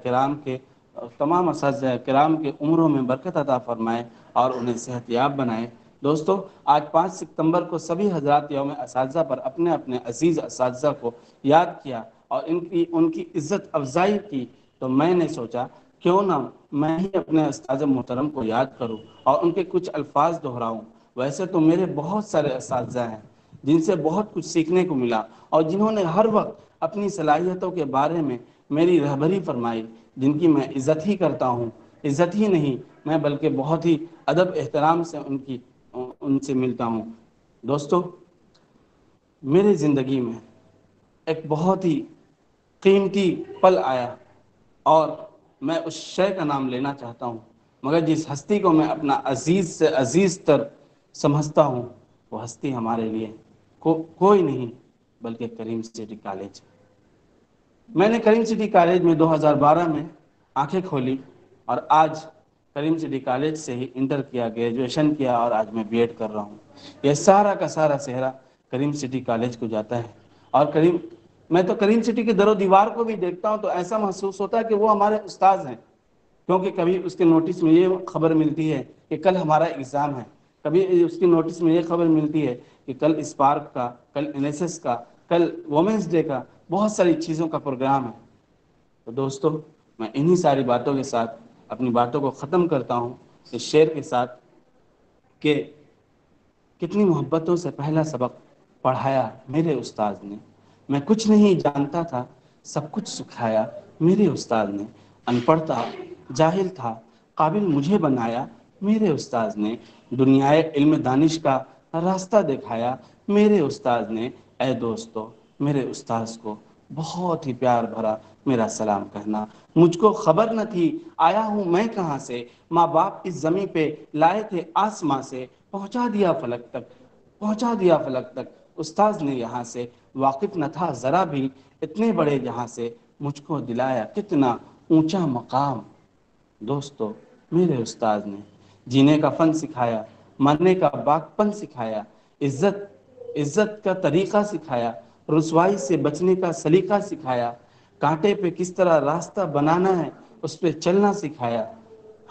कराम के उम्रों में बरकत अता फरमाए और उन्हें सेहतयाब बनाए। दोस्तों, आज 5 सितंबर को सभी हजरात यौम असातिज़ा पर अपने अपने अजीज़ असातिज़ा को याद किया और उनकी इज़्ज़त अफजाई की, तो मैंने सोचा क्यों ना मैं ही अपने उस्ताद मोहतरम को याद करूं और उनके कुछ अल्फाज दोहराऊं। वैसे तो मेरे बहुत सारे असातिज़ा हैं, जिनसे बहुत कुछ सीखने को मिला और जिन्होंने हर वक्त अपनी सलाहियतों के बारे में मेरी रहबरी फरमाई, जिनकी मैं इज्जत ही करता हूँ, इज्जत ही नहीं मैं बल्कि बहुत ही अदब एहतराम से उनसे मिलता हूँ। दोस्तों, मेरी ज़िंदगी में एक बहुत ही कीमती पल आया और मैं उस शय का नाम लेना चाहता हूँ, मगर जिस हस्ती को मैं अपना अजीज़ से अजीज़ तर समझता हूँ वो हस्ती हमारे लिए कोई नहीं बल्कि करीम सिटी कॉलेज। मैंने करीम सिटी कॉलेज में 2012 में आंखें खोली और आज करीम सिटी कॉलेज से ही इंटर किया, ग्रेजुएशन किया और आज मैं बीएड कर रहा हूँ। यह सारा का सारा सेहरा करीम सिटी कॉलेज को जाता है और मैं तो करीम सिटी के दरो दीवार को भी देखता हूँ तो ऐसा महसूस होता है कि वो हमारे उस्ताद हैं, क्योंकि कभी उसके नोटिस में ये खबर मिलती है कि कल हमारा एग्ज़ाम है, कभी उसकी नोटिस में ये खबर मिलती है कि कल स्पार्क का, कल एनएसएस का, कल वुमेंस डे का, बहुत सारी चीज़ों का प्रोग्राम है। तो दोस्तों, मैं इन्हीं सारी बातों के साथ अपनी बातों को ख़त्म करता हूँ इस शेर के साथ कि कितनी मोहब्बतों से पहला सबक पढ़ाया मेरे उस्ताद ने, मैं कुछ नहीं जानता था सब कुछ सिखाया मेरे उस्ताद ने, अनपढ़ था जाहिल था काबिल मुझे बनाया मेरे उस्ताद ने, दुनियाए इल्म दानिश का रास्ता दिखाया मेरे उस्ताद ने। ऐ दोस्तों, मेरे उस्ताद को बहुत ही प्यार भरा मेरा सलाम कहना। मुझको खबर न थी आया हूँ मैं कहाँ से, माँ बाप इस ज़मीं पे लाए थे आसमां से, पहुँचा दिया फलक तक, पहुँचा दिया फलक तक उस्ताद ने यहाँ से, वाकिफ न था ज़रा भी इतने बड़े जहाँ से, मुझको दिलाया कितना ऊंचा मकाम। दोस्तों, मेरे उस्ताद ने जीने का फ़न सिखाया, मरने का बागपन सिखाया, इज्जत का तरीक़ा सिखाया, रुसवाई से बचने का सलीका सिखाया, कांटे पे किस तरह रास्ता बनाना है उस पे चलना सिखाया।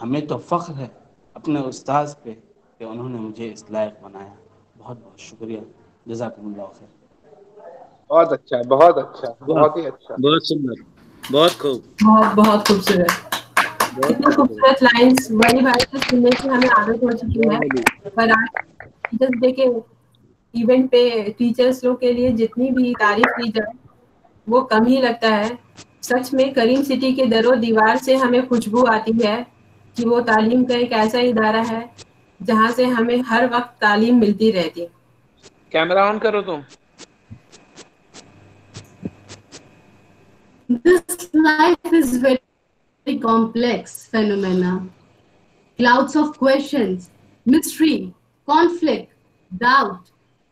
हमें तो फ़ख्र है अपने उस्ताद पे कि उन्होंने मुझे इस लायक बनाया। बहुत बहुत शुक्रिया। जज़ाकुमुल्लाह खैर। बहुत अच्छा, बहुत अच्छा, बहुत ही अच्छा, बहुत सुंदर, बहुत खूब, बहुत बहुत खूबसूरत। इतनी खूबसूरत लाइंस वही भाई से सुनने की हमें आदत हो चुकी है, पर आज टीचर्स डे के इवेंट पे टीचर्स लोग के लिए जितनी भी तारीफ की जाए वो कम ही लगता है। सच में करीम सिटी के दरो दीवार से हमें खुशबू आती है कि वो तालीम का एक ऐसा इदारा है जहाँ से हमें हर वक्त तालीम मिलती रहती है। कैमरा ऑन करो तुम। This life is very complex phenomena. Clouds of questions, mystery, conflict, doubt,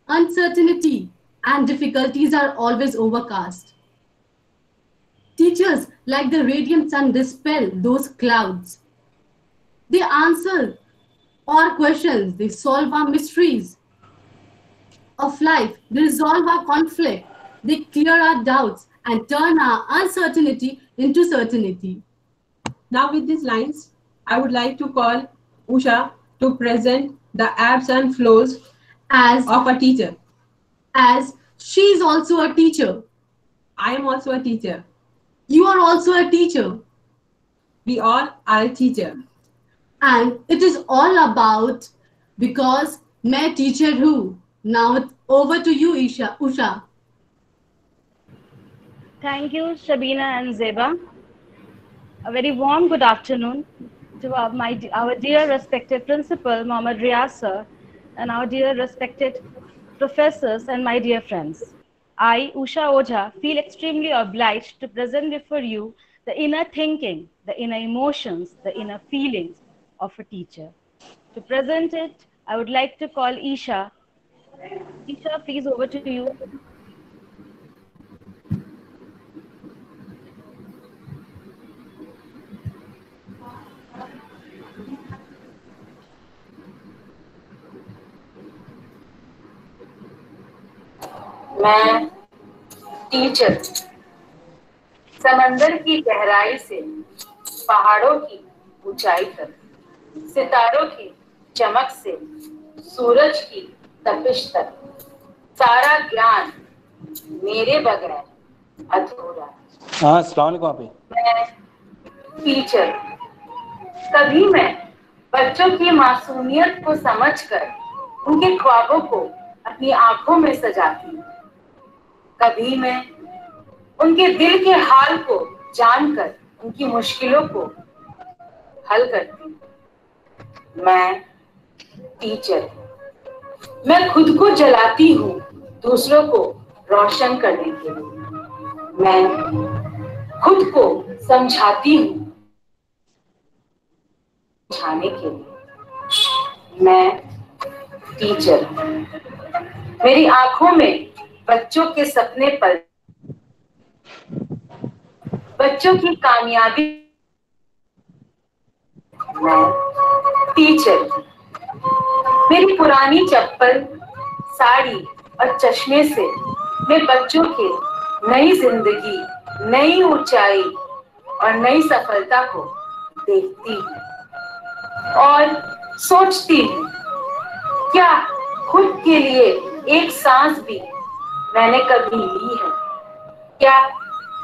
uncertainty, and difficulties are always overcast. Teachers, like the radiant sun, dispel those clouds. They answer our questions, they solve our mysteries of life, they resolve our conflict, they clear our doubts and turn our uncertainty into certainty. Now with these lines, I would like to call Usha to present the ebbs and flows of a teacher. As she is also a teacher. I am also a teacher. You are also a teacher. We all are a teacher. And it is all about because मैं teacher हूँ. Now over to you, Usha. Thank you, Shabina and Zeba. A very warm good afternoon to our dear respected principal, Mohammad Riaz sir, and our dear respected professors and my dear friends. I, Usha Ojha, feel extremely obliged to present before you the inner thinking, the inner emotions, the inner feelings of a teacher. To present it, I would like to call Isha. Isha, please, over to you. मैं टीचर समंदर की गहराई से पहाड़ों की ऊंचाई तक, सितारों की चमक से सूरज की तपिश तक, सारा ज्ञान मेरे बगैर अधूरा। हाँ, अस्सलाम वालेकुम आप। मैं टीचर, कभी मैं बच्चों की मासूमियत को समझकर उनके ख्वाबों को अपनी आंखों में सजाती हूँ। कभी मैं उनके दिल के हाल को जानकर उनकी मुश्किलों को हल करती हूँ। मैं टीचर, मैं खुद को जलाती हूँ दूसरों को रोशन करने के लिए। मैं खुद को समझाती हूँ समझाने के लिए। मैं टीचर, मेरी आंखों में बच्चों के सपने पल, बच्चों की कामयाबी। मैं टीचर, मेरी पुरानी चप्पल, साड़ी और चश्मे से मैं बच्चों के नई जिंदगी, नई ऊंचाई और नई सफलता को देखती हूँ और सोचती हूँ, क्या खुद के लिए एक सांस भी मैंने कभी ली है? क्या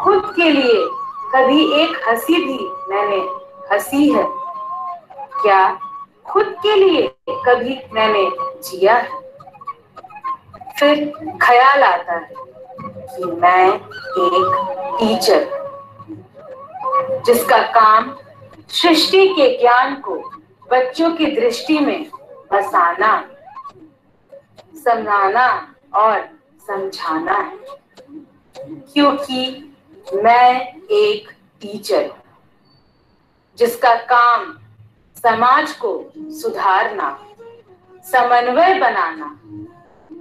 खुद के लिए कभी एक हंसी भी मैंने हंसी है? क्या खुद के लिए कभी मैंने जिया है? फिर ख्याल आता है कि मैं एक टीचर, जिसका काम सृष्टि के ज्ञान को बच्चों की दृष्टि में बसाना, समझाना और समझाना है। क्योंकि मैं एक टीचर, जिसका काम समाज को सुधारना, समन्वय बनाना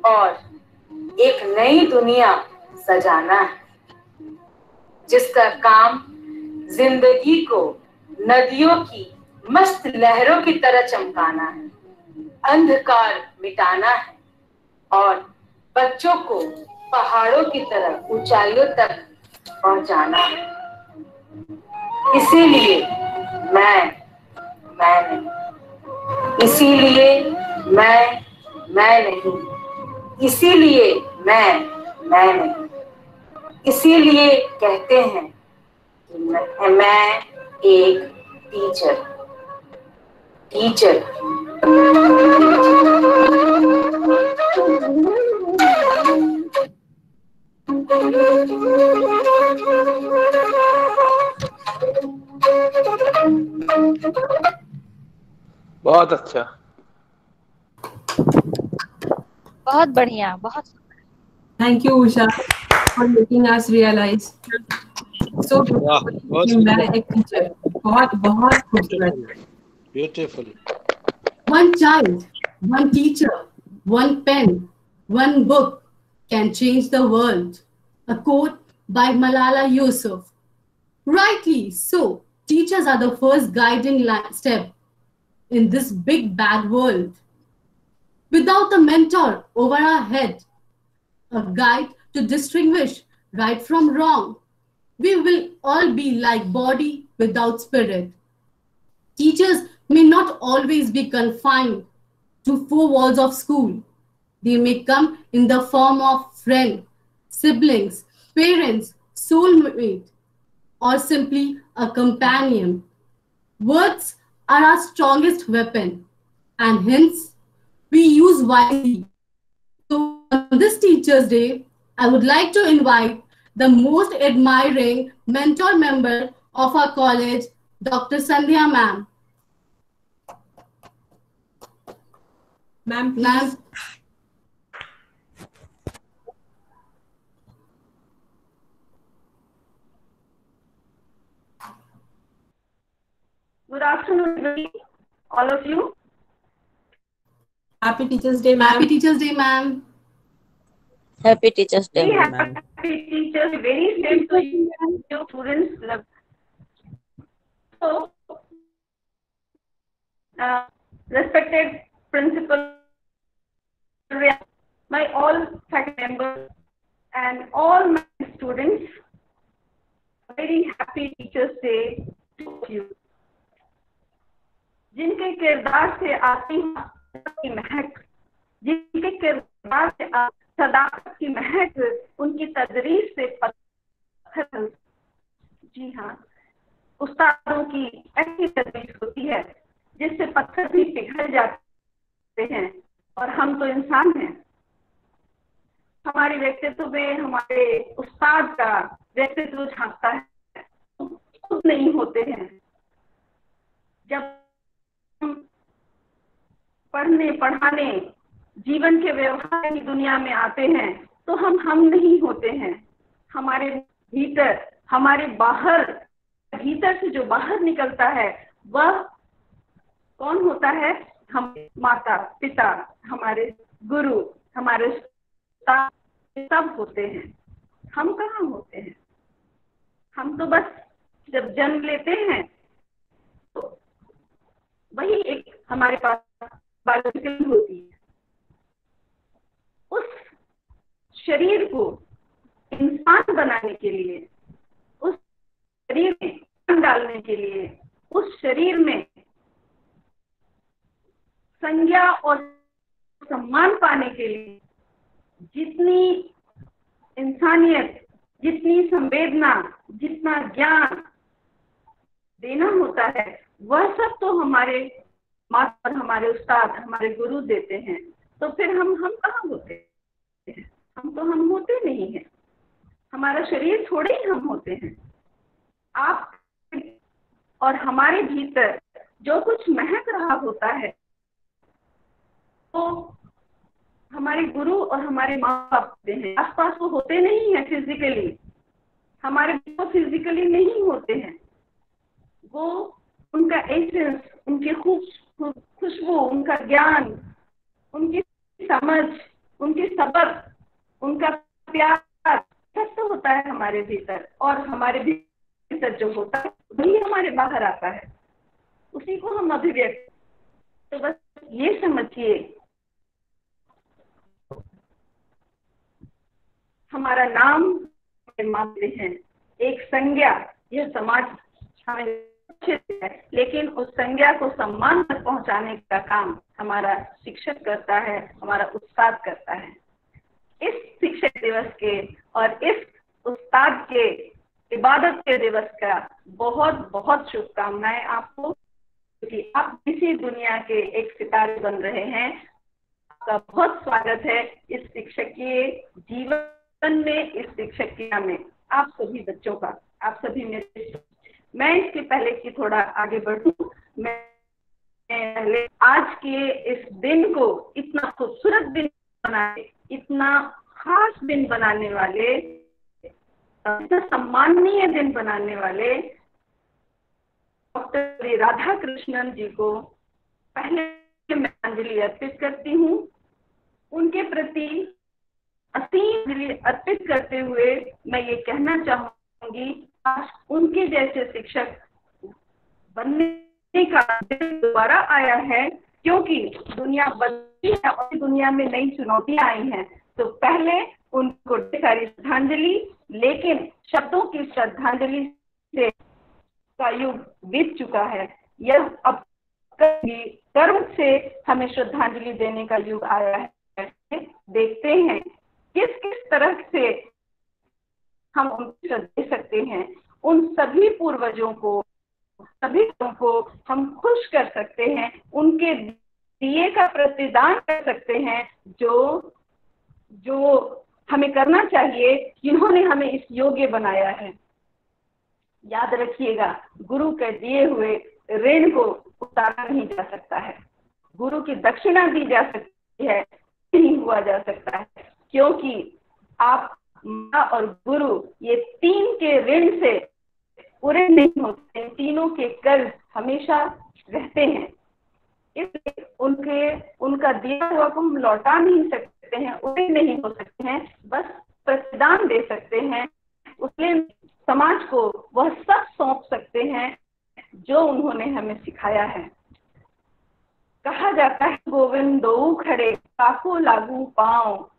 और एक नई दुनिया सजाना है, जिसका काम जिंदगी को नदियों की मस्त लहरों की तरह चमकाना है, अंधकार मिटाना है और बच्चों को पहाड़ों की तरह ऊंचाइयों तक पहुंचाना है। इसीलिए मैं नहीं, इसीलिए मैं नहीं, इसीलिए मैं नहीं, इसीलिए कहते हैं कि मैं एक टीचर। बहुत अच्छा। बहुत बढ़िया, बहुत Thank you, Usha, for making us realize. So मैं एक टीचर, बहुत खूबसूरत। Beautiful. One child, one teacher, one pen, one book can change the world. A quote by Malala Yousaf. Rightly so, teachers are the first guiding step in this big bad world. Without a mentor over our head, a guide to distinguish right from wrong, we will all be like body without spirit. Teachers may not always be confined to four walls of school. They may come in the form of friend, siblings, parents, soulmate, or simply a companion. Words are our strongest weapon, and hence we use wisely. So on this Teachers' Day, I would like to invite the most admiring mentor member of our college, Dr. Sandhya ma'am. Ma'am. Good afternoon, everybody, all of you. Happy Teachers' Day, ma'am. Happy Teachers' Day, ma'am. Happy Teachers' Day, We ma'am. happy teachers, very same to you students. So, respected principal, my all faculty members, and all my students, very happy Teachers' Day to you. जिनके किरदार से आती की महक, जिनके किरदार से सदाकत की महक, उनकी तदरीस से पत्थर, जी हाँ, उस्तादों की ऐसी तदरीस होती है जिससे पत्थर भी पिघल जाते हैं, और हम तो इंसान हैं, हमारे व्यक्तित्व में हमारे उस्ताद का व्यक्तित्व झांकता है, खुद नहीं होते हैं। जब हम पढ़ने पढ़ाने जीवन के व्यवहार की दुनिया में आते हैं तो हम नहीं होते हैं। हमारे भीतर, हमारे बाहर, भीतर से जो बाहर निकलता है वह कौन होता है? हम माता पिता, हमारे गुरु, हमारे उस्ताद सब होते हैं। हम कहाँ होते हैं? हम तो बस जब जन्म लेते हैं तो वही एक हमारे पास बायोलॉजिकल होती है। उस शरीर को इंसान बनाने के लिए, उस शरीर में जान डालने के लिए, उस शरीर में संज्ञा और सम्मान पाने के लिए जितनी इंसानियत, जितनी संवेदना, जितना ज्ञान देना होता है वह सब तो हमारे माता और हमारे उस्ताद, हमारे गुरु देते हैं। तो फिर हम कहाँ होते हैं? हम होते नहीं हैं। हमारा शरीर थोड़े ही हम होते हैं। आप और हमारे भीतर जो कुछ महक रहा होता है तो हमारे गुरु और हमारे माँ बाप होते हैं। आसपास वो होते नहीं है फिजिकली, हमारे वो फिजिकली नहीं होते हैं। वो उनका एसेंस, उनकी खुशबू, उनका ज्ञान, उनकी समझ, उनके सबक, उनका प्यार सब तो होता है हमारे भीतर। और हमारे भीतर जो होता है वही हमारे बाहर आता है, उसी को हम अभिव्यक्त। तो बस ये समझिए, हमारा नाम मानते हैं, एक संज्ञा, यह समाज हमें है, लेकिन उस संज्ञा को सम्मान तक पहुंचाने का काम हमारा शिक्षक करता है, हमारा उस्ताद करता है। इस शिक्षक दिवस के और इस उस्ताद के इबादत के दिवस का बहुत बहुत शुभकामनाएं आपको, क्योंकि आप इसी दुनिया के एक सितारे बन रहे हैं। आपका बहुत स्वागत है इस शिक्षकीय जीवन में, इस शिक्षकीय में आप सभी बच्चों का, आप सभी मेरे। मैं इसके पहले कि थोड़ा आगे बढ़ूं, मैं पहले आज के इस दिन को इतना खूबसूरत दिन बनाने, इतना खास दिन बनाने वाले, इतना सम्माननीय दिन बनाने वाले डॉक्टर राधा कृष्णन जी को पहले मैं अंजलि अर्पित करती हूँ। उनके प्रति असीम अंजलि अर्पित करते हुए मैं ये कहना चाहूंगी, आज उनके जैसे शिक्षक बनने का दिन दोबारा आया है, क्योंकि दुनिया बदली है और दुनिया में नई चुनौतियां आई हैं। तो पहले उनको ढेर सारी श्रद्धांजलि, लेकिन शब्दों की श्रद्धांजलि से का युग बीत चुका है। यह अब कर्म से हमें श्रद्धांजलि देने का युग आया है। देखते हैं किस किस तरह से हम उनकी श्रद्धा दे सकते हैं। उन सभी पूर्वजों को, सभी को हम खुश कर सकते हैं, उनके दिए का प्रतिदान कर सकते हैं जो हमें करना चाहिए, जिन्होंने हमें इस योग्य बनाया है। याद रखिएगा, गुरु के दिए हुए ऋण को उतारा नहीं जा सकता है, गुरु की दक्षिणा दी जा सकती है, नहीं हुआ जा सकता है, क्योंकि आप माँ और गुरु ये तीन के ऋण से पूरे नहीं होते, तीनों के कर्ज हमेशा रहते हैं। इसलिए उनका दिया हुआ को हम लौटा नहीं सकते हैं, उड़े नहीं हो सकते हैं, बस प्रतिदान दे सकते हैं। उसके समाज को वह सब सौंप सकते हैं जो उन्होंने हमें सिखाया है। कहा जाता है गोविंदो खड़े काको लागू पाँव,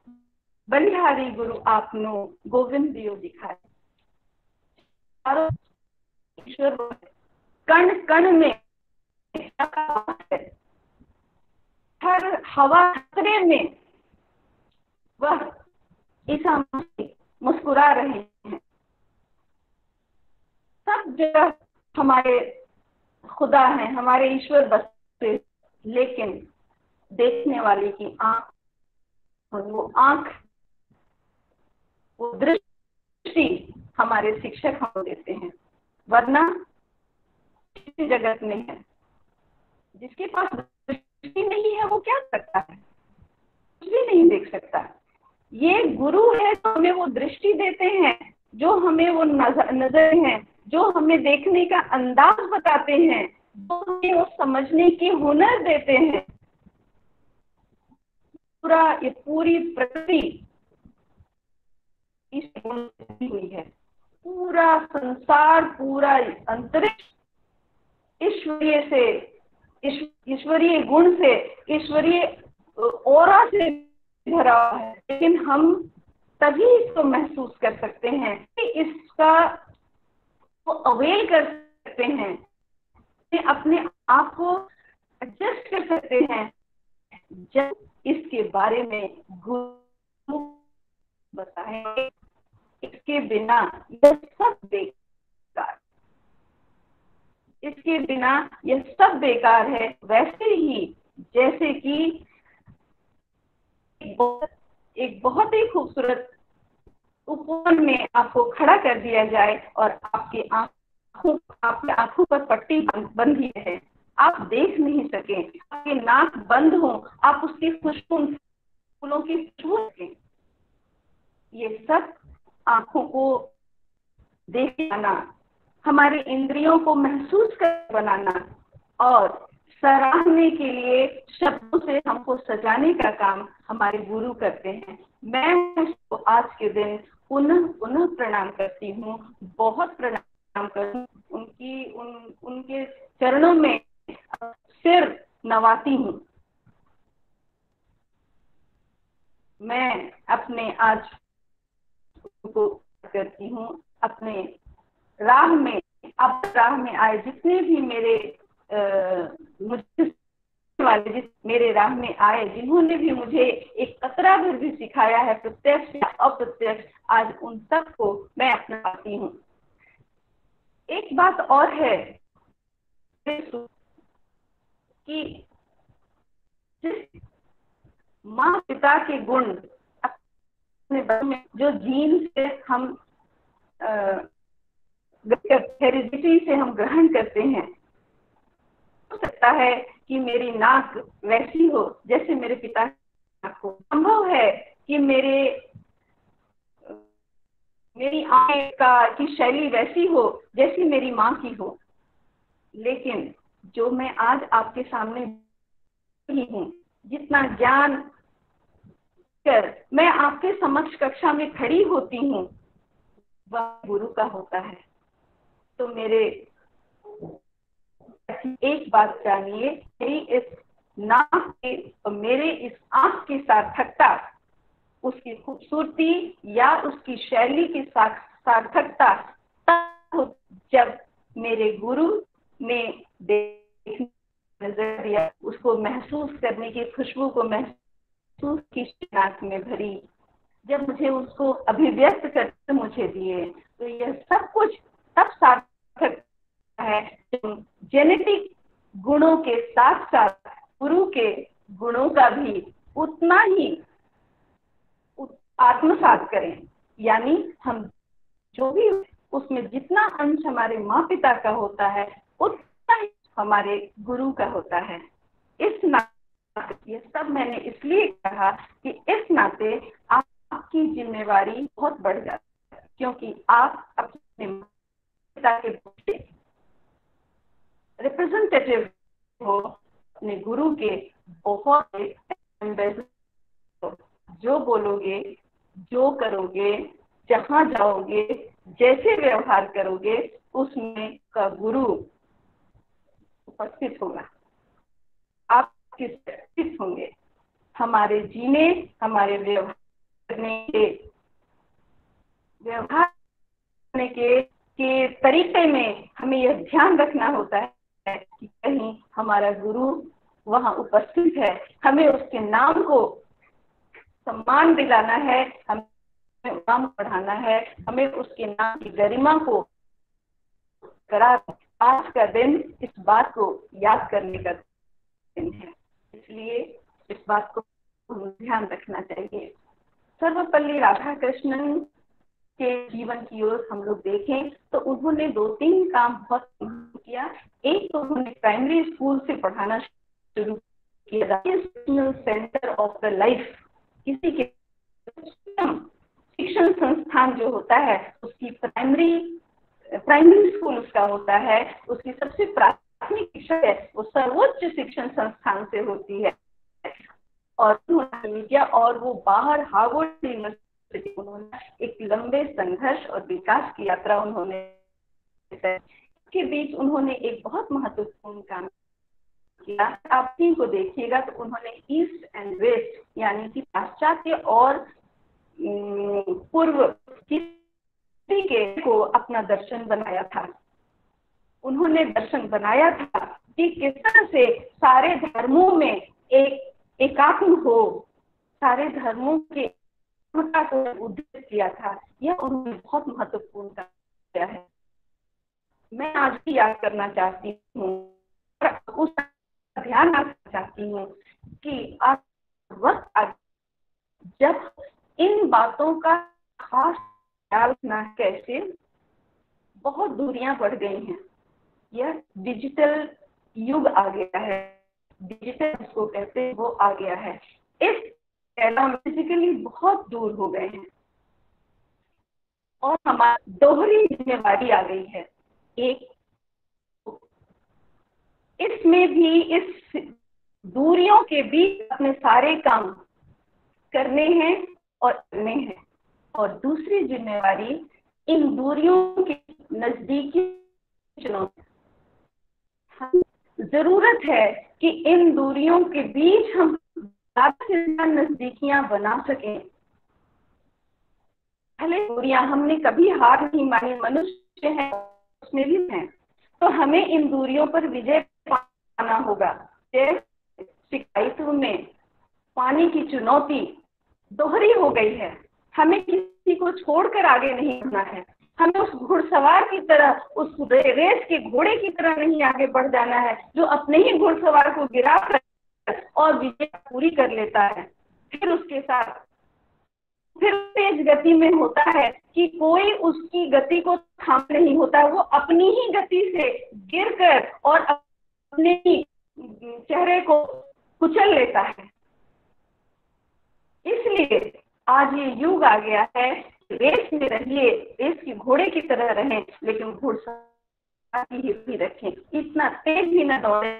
बलिहारी गुरु आपनो गोविंद दियो दिखाए। ईश्वर कण कण में हर हवा खतरे में वह ईसा मसीह मुस्कुरा रहे हैं। सब जगह हमारे खुदा हैं, हमारे ईश्वर बसते, लेकिन देखने वाले की आंख, और वो आंख वो दृष्टि हमारे शिक्षक हम देते हैं, वरना जगत में है जिसके पास दृष्टि नहीं है वो क्या सकता है, कुछ भी नहीं देख सकता। ये गुरु है तो हमें वो दृष्टि देते हैं, जो हमें वो नजर है, जो हमें देखने का अंदाज बताते हैं, जो हमें वो समझने की हुनर देते हैं। ये पूरी प्रकृति इस गुण से हुई है, पूरा संसार, पूरा अंतरिक्ष ईश्वरीय से, ईश्वरीय गुण से, ईश्वरीय ऑरा से भरा है। लेकिन हम तभी इसको महसूस कर सकते हैं, इसका वो अवेल कर सकते हैं, अपने आप को एडजस्ट कर सकते हैं जब इसके बारे में गुरु बताएंगे। इसके बिना यह सब बेकार, इसके बिना यह सब बेकार है। वैसे ही जैसे कि एक बहुत ही खूबसूरत उपवन में आपको खड़ा कर दिया जाए और आपकी आंखों पर पट्टी बंधी है, आप देख नहीं सके, आपके नाक बंद हो, आप उसकी खुशबू, फूलों की खुशबू सकें। ये सब आंखों को देख पाना, हमारे इंद्रियों को महसूस कर बनाना और सराहने के लिए शब्दों से हमको सजाने का काम हमारे गुरु करते हैं। मैं उसको आज के दिन पुनः पुनः प्रणाम करती हूँ, बहुत प्रणाम करती हूँ, उनके चरणों में सिर नवाती हूँ। मैं अपने आज को करती हूँ, अपने राह में, अब राह में आए जितने भी मेरे मुझे वाले मेरे राह में आए, जिन्होंने भी मुझे एक कतरा भर भी सिखाया है, प्रत्यक्ष या अप्रत्यक्ष, आज उन सबको मैं अपनाती हूँ। एक बात और है कि जिस माँ पिता के गुण अपने बच्चों में जो जीन से हम हेरिडिटी से हम ग्रहण करते हैं, हो सकता है कि मेरी नाक वैसी हो जैसे मेरे पिता की नाक हो, संभव है कि मेरी आंखें की शैली वैसी हो जैसी मेरी माँ की हो, लेकिन जो मैं आज आपके सामने ही हूँ, जितना ज्ञान कर मैं आपके समक्ष कक्षा में खड़ी होती हूँ, वह गुरु का होता है। तो मेरे एक बात जानिए, मेरी इस नाक के और मेरे इस आंख की सार्थकता, उसकी खूबसूरती या उसकी शैली की सार्थकता तब जब मेरे गुरु ने नजर दिया, उसको महसूस करने की, खुशबू को महसूस की नाक में भरी, जब मुझे उसको अभिव्यक्त करके मुझे दिए, तो यह सब कुछ तब सार्थक है। जेनेटिक गुणों के साथ साथ गुरु के गुणों का भी उतना ही आत्मसात करें, यानी हम जो भी उसमें जितना अंश हमारे माँ पिता का होता है उतना ही हमारे गुरु का होता है। इस नाते ये सब मैंने इसलिए कहा कि इस नाते आपकी जिम्मेवारी बहुत बढ़ जाती है, क्योंकि आप अपने पिता के रिप्रेजेंटेटिव हो, अपने गुरु के बहुत एम्बेसडर। जो बोलोगे, जो करोगे, जहाँ जाओगे, जैसे व्यवहार करोगे, उसमें का गुरु उपस्थित होगा, आप उपस्थित होंगे। हमारे जीने, हमारे व्यवहार करने के तरीके में हमें यह ध्यान रखना होता है कि कहीं हमारा गुरु वहाँ उपस्थित है, हमें उसके नाम को सम्मान दिलाना है, हमें नाम बढ़ाना है, हमें उसके नाम की गरिमा को करा। आज का दिन इस बात को याद करने का दिन है, इसलिए इस बात को ध्यान रखना चाहिए। सर्वपल्ली राधाकृष्णन के जीवन की ओर हम लोग देखें तो उन्होंने 2-3 काम बहुत किया। एक तो उन्होंने प्राइमरी स्कूल से पढ़ाना शुरू किया, सेंटर ऑफ द लाइफ, किसी के शिक्षण संस्थान जो होता है उसकी प्राइमरी स्कूल उसका होता है, उसकी सबसे प्राथमिक शिक्षा है वो सर्वोच्च शिक्षण संस्थान से होती है। और और वो बाहर हार्वर्ड यूनिवर्सिटी उन्होंने एक लंबे संघर्ष और विकास की यात्रा उन्होंने के बीच उन्होंने एक बहुत महत्वपूर्ण काम किया। आप तीन को देखिएगा तो उन्होंने ईस्ट एंड वेस्ट यानी कि पाश्चात्य और पूर्व किसी के को अपना दर्शन बनाया था। उन्होंने दर्शन बनाया था कि किस तरह से सारे धर्मों में एकात्म हो, सारे धर्मों के उद्देश्य किया था। यह उन्होंने बहुत महत्वपूर्ण किया है। मैं आज भी याद करना चाहती हूँ और उस ध्यान रखना चाहती हूँ कि आज वक्त जब इन बातों का खास ख्याल रखना कैसे बहुत दूरियां बढ़ गई हैं। यह डिजिटल युग आ गया है, डिजिटल जिसको कहते हैं वो आ गया है। इस फिजिकली बहुत दूर हो गए हैं और हमारी दोहरी जिम्मेवारी आ गई है। एक इसमें भी इस दूरियों के बीच अपने सारे काम करने हैं और करने हैं, और दूसरी जिम्मेवारी इन दूरियों के नजदीकी चुनौती। जरूरत है कि इन दूरियों के बीच हम ज्यादा से ज्यादा नजदीकियां बना सकें। पहले दूरियां हमने कभी हार नहीं मानी, मनुष्य है उसमें भी है, तो हमें इन दूरियों पर विजय पाना होगा। शिकायतों में पानी की चुनौती दोहरी हो गई है। हमें किसी को छोड़कर आगे नहीं बढ़ना है, हमें उस घुड़सवार की तरह, उस रेस के घोड़े की तरह नहीं आगे बढ़ जाना है जो अपने ही घुड़सवार को गिरा कर और विजय पूरी कर लेता है। फिर उसके साथ फिर तेज गति में होता है कि कोई उसकी गति को थाम नहीं होता, वो अपनी ही गति से गिरकर और अपने ही चेहरे को कुचल लेता है। इसलिए आज ये युग आ गया है, रेस में रहिए, रेस की घोड़े की तरह रहें, लेकिन घुड़सवार की ही रखें, इतना तेज भी न दौड़े।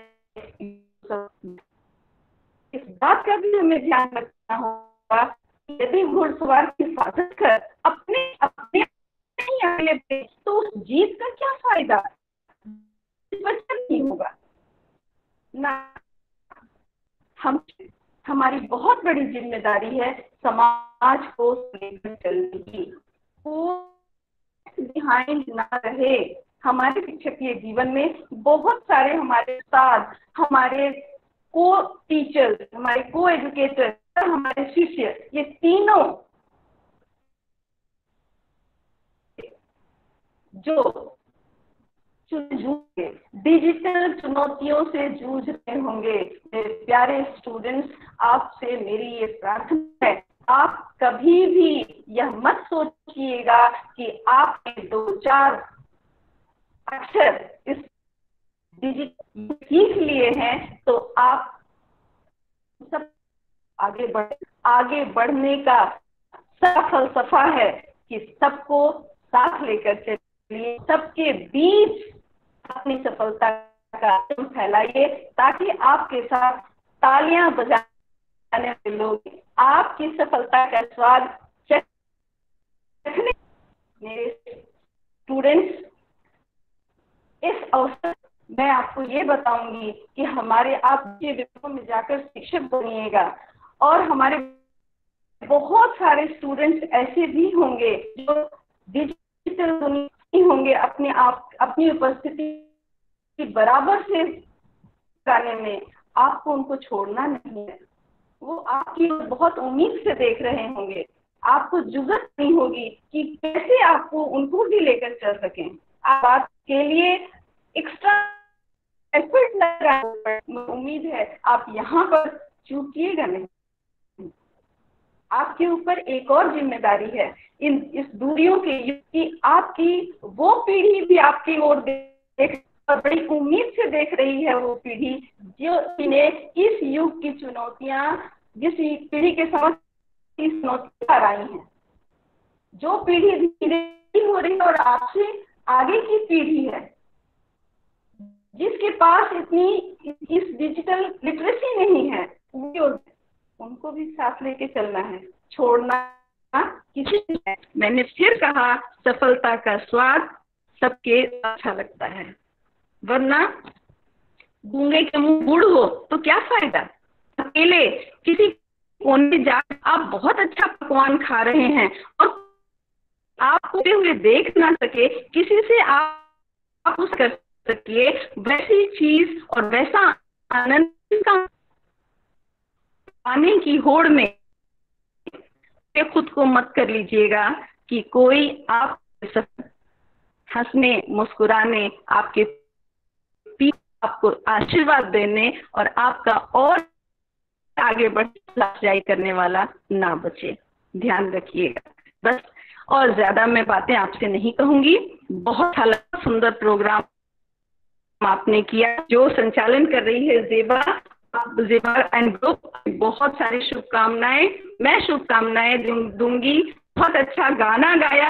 इस बात का भी हमें ध्यान रखना होगा कि यदि घुड़सवार की हिफाजत कर अपने आगे तो उस जीत का क्या फायदा, बचत नहीं होगा ना। हमारी बहुत बड़ी जिम्मेदारी है समाज को लेकर चलने की, बिहाइंड ना रहे। हमारे शिक्षकीय जीवन में बहुत सारे हमारे उस्ताद, हमारे को टीचर्स, हमारे को एजुकेटर्स, हमारे शिष्य, ये तीनों जो डिजिटल चुनौतियों से जूझ रहे होंगे। मेरे प्यारे स्टूडेंट्स, आपसे मेरी ये प्रार्थना है, आप कभी भी यह मत सोचिएगा कि आपने 2-4 अक्षर इस डिजिटल सीख लिए हैं तो आप सब आगे बढ़ने का फलसफा है कि सबको साथ लेकर चलिए, सबके बीच अपनी सफलता का फैलाइए ताकि आपके साथ तालियां बजाने वाले लोग आपकी सफलता का स्वाद चखने। मेरे स्टूडेंट्स, इस अवसर मैं आपको ये बताऊंगी कि हमारे आप विभागों में जाकर शिक्षक बनिएगा, और हमारे बहुत सारे स्टूडेंट्स ऐसे भी होंगे जो डिजिटल दुनिया होंगे, अपनी उपस्थिति बराबर से गाने में। आपको उनको छोड़ना नहीं है, वो आपकी बहुत उम्मीद से देख रहे होंगे। आपको जुगत नहीं होगी कि कैसे आपको उनको भी लेकर चल सकें। आप बात के लिए एक्स्ट्रा एफर्ट लगा, उम्मीद है आप यहाँ पर चूकिएगा नहीं। आपके ऊपर एक और जिम्मेदारी है इस दूरियों के युग की। आपकी वो पीढ़ी भी आपकी ओर देख और बड़ी उम्मीद से देख रही है, वो पीढ़ी जो इन्हें इस युग की चुनौतियां, जिस पीढ़ी के समक्ष चुनौतियां आई हैं, जो पीढ़ी धीरे हो रही है और आपसे आगे की पीढ़ी है जिसके पास इतनी इस डिजिटल लिटरेसी नहीं है, उनको भी साथ लेके चलना है, छोड़ना किसी। मैंने फिर कहा, सफलता का स्वाद सबके अच्छा लगता है, वरना गूंगे के मुंह गुड़ हो तो क्या फायदा। अकेले किसी कोने जाकर आप बहुत अच्छा पकवान खा रहे हैं और आपको हुए देख ना सके, किसी से आप उस कर सकिए वैसी चीज और वैसा आनंद पाने की होड़ में खुद को मत कर लीजिएगा कि कोई आप हंसने मुस्कुराने आपके पीछे आपको आशीर्वाद देने और आपका और आगे बढ़ करने वाला ना बचे। ध्यान रखिएगा बस। और ज्यादा मैं बातें आपसे नहीं कहूंगी। बहुत सुंदर प्रोग्राम आपने किया, जो संचालन कर रही है जेबा एंड ग्रुप, बहुत सारी शुभकामनाएं। मैं शुभकामनाएं दूंगी। बहुत अच्छा गाना गाया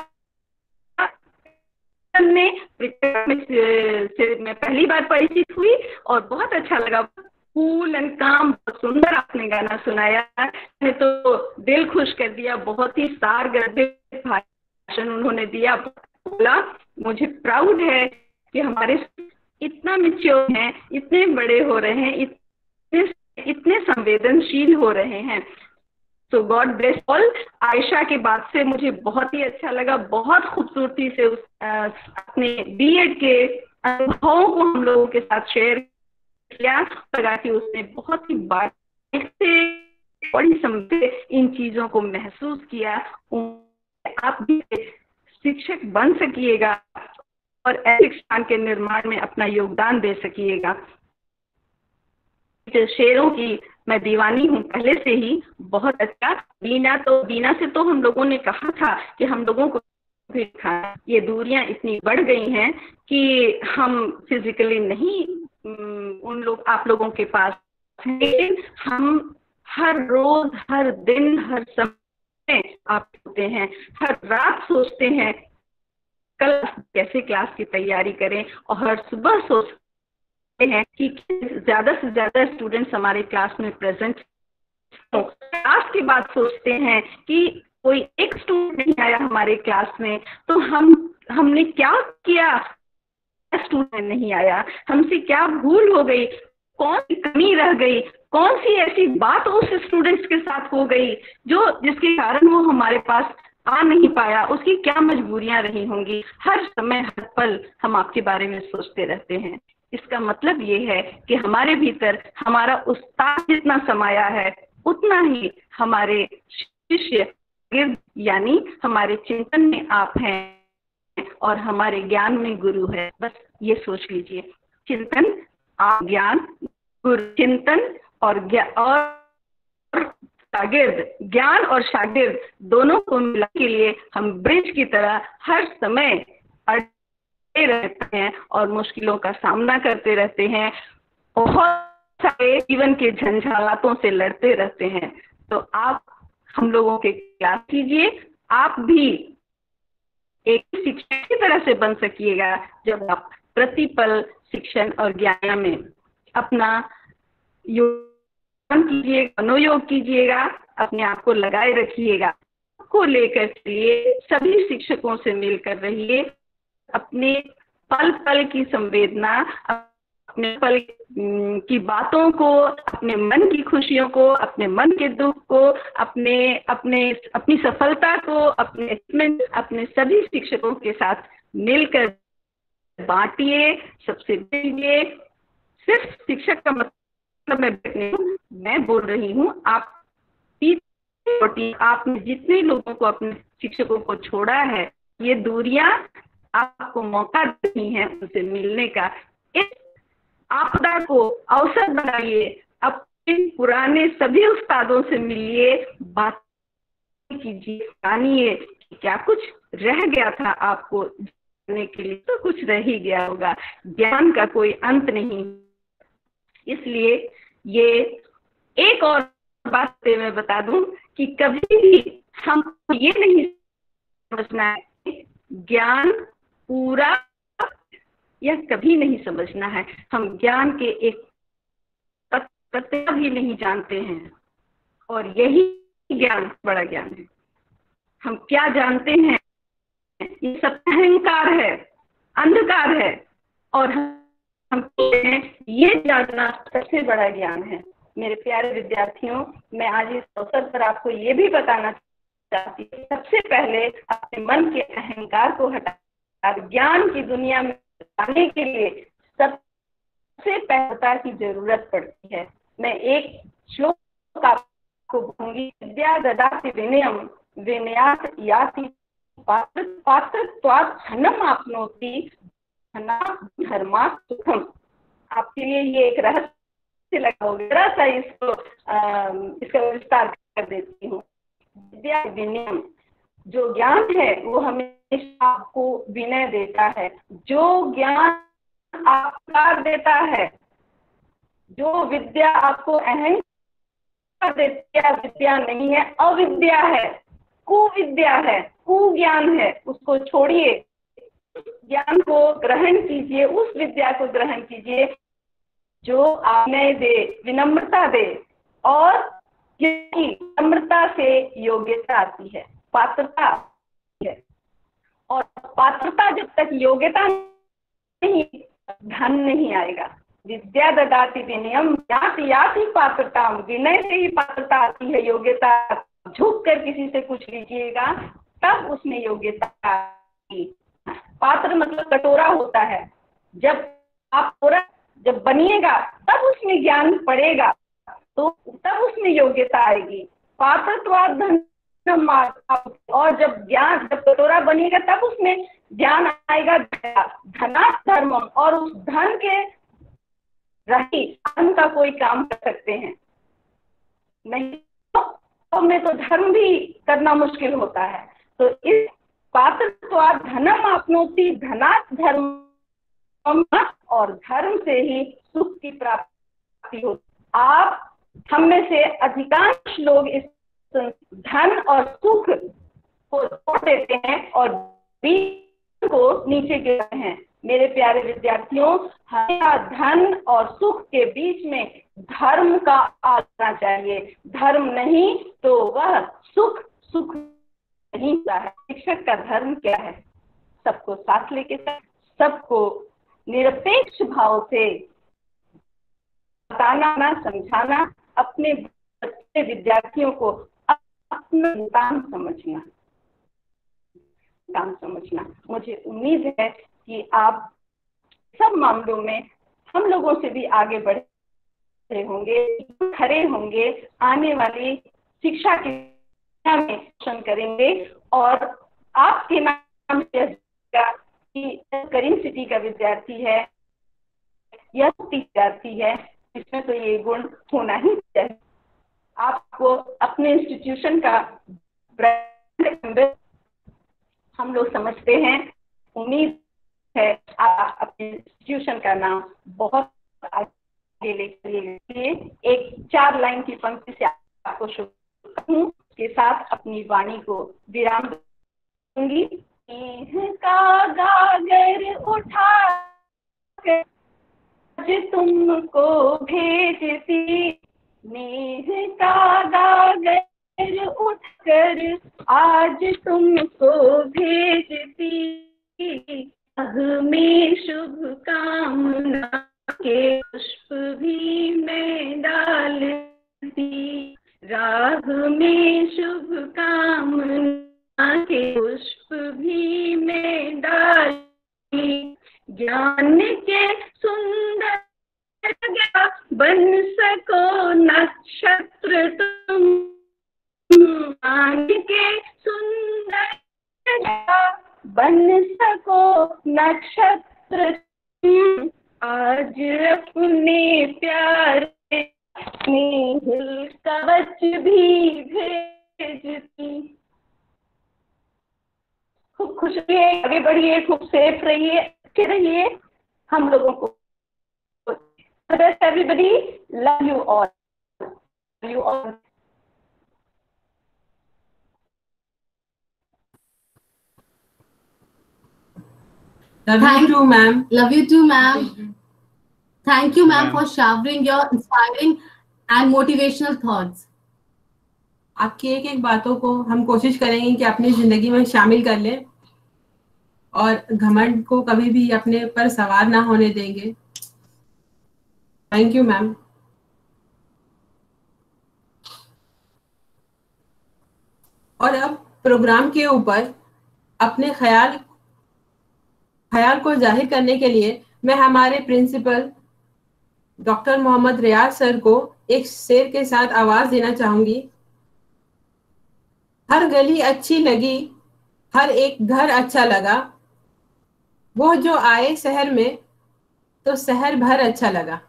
ने से मैं पहली बार परिचित हुई और बहुत अच्छा लगा। कूल एंड काम, बहुत सुंदर आपने गाना सुनाया, ने तो दिल खुश कर दिया। बहुत ही सारगर्भित भाषण उन्होंने दिया, बोला। मुझे प्राउड है कि हमारे इतना मैच्योर हैं, इतने बड़े हो रहे हैं, इतने संवेदनशील हो रहे हैं। तो गॉड ब्लेस ऑल। आयशा की बात से मुझे बहुत ही अच्छा लगा, बहुत खूबसूरती से अपने बीएड के अनुभवों को हम लोगों के साथ शेयर किया। लगा कि उसने बहुत ही बारीकी से बड़ी समझे इन चीजों को महसूस किया। आप भी शिक्षक बन सकिएगा और शिक्षा के निर्माण में अपना योगदान दे सकिएगा। शेरों की मैं दीवानी हूँ पहले से ही। बहुत अच्छा। बीना से तो हम लोगों ने कहा था कि हम लोगों को भी खाना। ये दूरियां इतनी बढ़ गई हैं कि हम फिजिकली नहीं आप लोगों के पास, लेकिन हम हर रोज, हर दिन, हर समय आप होते हैं, हर रात सोचते हैं कल कैसे क्लास की तैयारी करें, और हर सुबह सोचते हैं कि ज्यादा से ज्यादा स्टूडेंट्स हमारे क्लास में प्रेजेंट हो। क्लास के बाद सोचते हैं कि कोई एक स्टूडेंट नहीं आया हमारे क्लास में, तो हमने क्या किया, स्टूडेंट नहीं आया, हमसे क्या भूल हो गई, कौन सी कमी रह गई, कौन सी ऐसी बात उस स्टूडेंट्स के साथ हो गई जिसके कारण वो हमारे पास आ नहीं पाया, उसकी क्या मजबूरियां रही होंगी। हर समय हर पल हम आपके बारे में सोचते रहते हैं। इसका मतलब ये है कि हमारे भीतर हमारा उस्ताद जितना समाया है, उतना ही हमारे शिष्य यानी हमारे चिंतन में आप हैं और हमारे ज्ञान में गुरु है। बस ये सोच लीजिए, चिंतन, आप, ज्ञान, गुरु। चिंतन और शागिर्द, ज्ञान और शागिर्द दोनों को मिलाने के लिए हम ब्रिज की तरह हर समय अड़ते रहते हैं और मुश्किलों का सामना करते रहते हैं, बहुत सारे जीवन के झंझावातों से लड़ते रहते हैं। तो आप हम लोगों के क्लास कीजिए, आप भी एक शिक्षक की तरह से बन सकिएगा जब आप प्रतिपल शिक्षण और ज्ञान में अपना योगदान कीजिए, मनोयोग कीजिएगा, अपने आप को लगाए रखिएगा। को लेकर के लिए सभी शिक्षकों से मिलकर रहिए, अपने पल पल की संवेदना, अपने पल की बातों को, अपने मन की खुशियों को, अपने मन के दुख को, अपनी सफलता को अपने सभी शिक्षकों के साथ मिलकर बांटिए, सबसे मिलिए। सिर्फ शिक्षक का मतलब मैं बोल रही हूँ, आपने जितने लोगों को, अपने शिक्षकों को छोड़ा है, ये दूरियां आपको मौका देनी है उनसे मिलने का। इस आपदा को अवसर बनाइए, अपने पुराने सभी उस्तादों से मिलिए, बात कीजिए, जानिए क्या कुछ रह गया था आपको जानने के लिए, तो कुछ रह ही गया होगा। ज्ञान का कोई अंत नहीं। इसलिए ये एक और बात मैं बता दूं कि कभी भी हम ये नहीं समझना है ज्ञान पूरा, यह कभी नहीं समझना है। हम ज्ञान के एक पत्ता भी नहीं जानते हैं, और यही ज्ञान बड़ा ज्ञान है। हम क्या जानते हैं, ये सब अहंकार है, अंधकार है, और हम कहते हैं ये जानना सबसे बड़ा ज्ञान है। मेरे प्यारे विद्यार्थियों, मैं आज इस अवसर पर आपको ये भी बताना चाहती हूँ, सबसे पहले अपने मन के अहंकार को हटा ज्ञान की दुनिया में आने के लिए सबसे पहले की जरूरत पड़ती है। मैं एक श्लोक आपको बोलूंगी, विद्या ददाति विनयम विनयात याति पात्रत्वात् धनम आपनोति धनात् धर्मात् सुखम। आपके लिए ये एक रहस्य लगा होगा, जरा सा इसका विस्तार कर देती हूँ। विद्या विनयम, जो ज्ञान है वो हमेशा आपको विनय देता है। जो ज्ञान आपको देता है, जो विद्या आपको अहंकार देती है, विद्या नहीं है, अविद्या है, कुविद्या है, कुज्ञान है। उसको छोड़िए, ज्ञान को ग्रहण कीजिए, उस विद्या को ग्रहण कीजिए जो आपने दे, विनम्रता दे, और विनम्रता से योग्यता आती है, पात्रता है। और पात्रता जब तक योग्यता नहीं, धन नहीं आएगा। विद्या ददाति विनयम याति याति पात्रता, विनय से ही पात्रता आती है, योग्यता। झुक कर किसी से कुछ लीजिएगा तब उसमें योग्यता आएगी। पात्र मतलब कटोरा होता है, जब आप कटोरा जब बनिएगा तब उसमें ज्ञान पड़ेगा, तो तब उसमें योग्यता आएगी। पात्रत्वात् धनम, और जब कटोरा बनेगा तब उसमें ज्ञान आएगा, धनात् धर्मम, और उस धन के रही धर्म का कोई काम कर सकते हैं नहीं, तो में तो धर्म भी करना मुश्किल होता है। तो इस पात्रत्वात् धनम आपनोति धनात् धर्म, और धर्म से ही सुख की प्राप्ति होती। आप हम में से अधिकांश लोग इस धन और सुख को छोड़ देते हैं और बीच को नीचे गिरते हैं। मेरे प्यारे विद्यार्थियों, हमेशा धन और सुख के बीच में धर्म का आना चाहिए। धर्म नहीं तो वह सुख नहीं होता है। शिक्षक का धर्म क्या है? सबको साथ लेके सबको निरपेक्ष भाव से बताना, समझाना, अपने विद्यार्थियों को अपना काम समझना। मुझे उम्मीद है कि आप सब मामलों में हम लोगों से भी आगे बढ़े होंगे, खड़े होंगे, आने वाली शिक्षा के में रोशन करेंगे। और आपके नाम से करीम सिटी का विद्यार्थी है, यह विद्यार्थी है, इसमें तो ये गुण होना ही चाहिए। आपको अपने इंस्टीट्यूशन का ब्रांड हम लोग समझते हैं। उम्मीद है आप अपने इंस्टीट्यूशन का नाम बहुत आगे लेके एक 4 लाइन की पंक्ति से आपको शुरू के साथ अपनी वाणी को विराम दूंगी। का गागर उठा आज तुमको भेजती, नेह का गागर उठकर आज तुमको भेजती, अग में शुभ कामना के पुष्प भी मैं डालती, राह में शुभ कामना के पुष्प भी मैं डालती, ज्ञान के सुंदर बन सको नक्षत्र तुम, ज्ञान के सुंदर बन सको नक्षत्र तुम, आज अपने प्यारे स्नेह कवच भी खूब खुश रहिए, आगे बढ़िए, खूब सेफ रहिए, अच्छे रहिए हम लोगों को। Best everybody, love you all, love you all. Love you too, ma'am. Love you too, ma'am. Thank you, ma'am, for showering your inspiring and motivational thoughts. आपकी एक एक बातों को हम कोशिश करेंगे कि अपनी जिंदगी में शामिल कर लें और घमंड को कभी भी अपने पर सवार ना होने देंगे। Thank you ma'am. और अब प्रोग्राम के ऊपर अपने ख्याल को जाहिर करने के लिए मैं हमारे प्रिंसिपल डॉक्टर मोहम्मद रियाज सर को एक शेर के साथ आवाज देना चाहूंगी। हर गली अच्छी लगी, हर एक घर अच्छा लगा, वो जो आए शहर में तो शहर भर अच्छा लगा।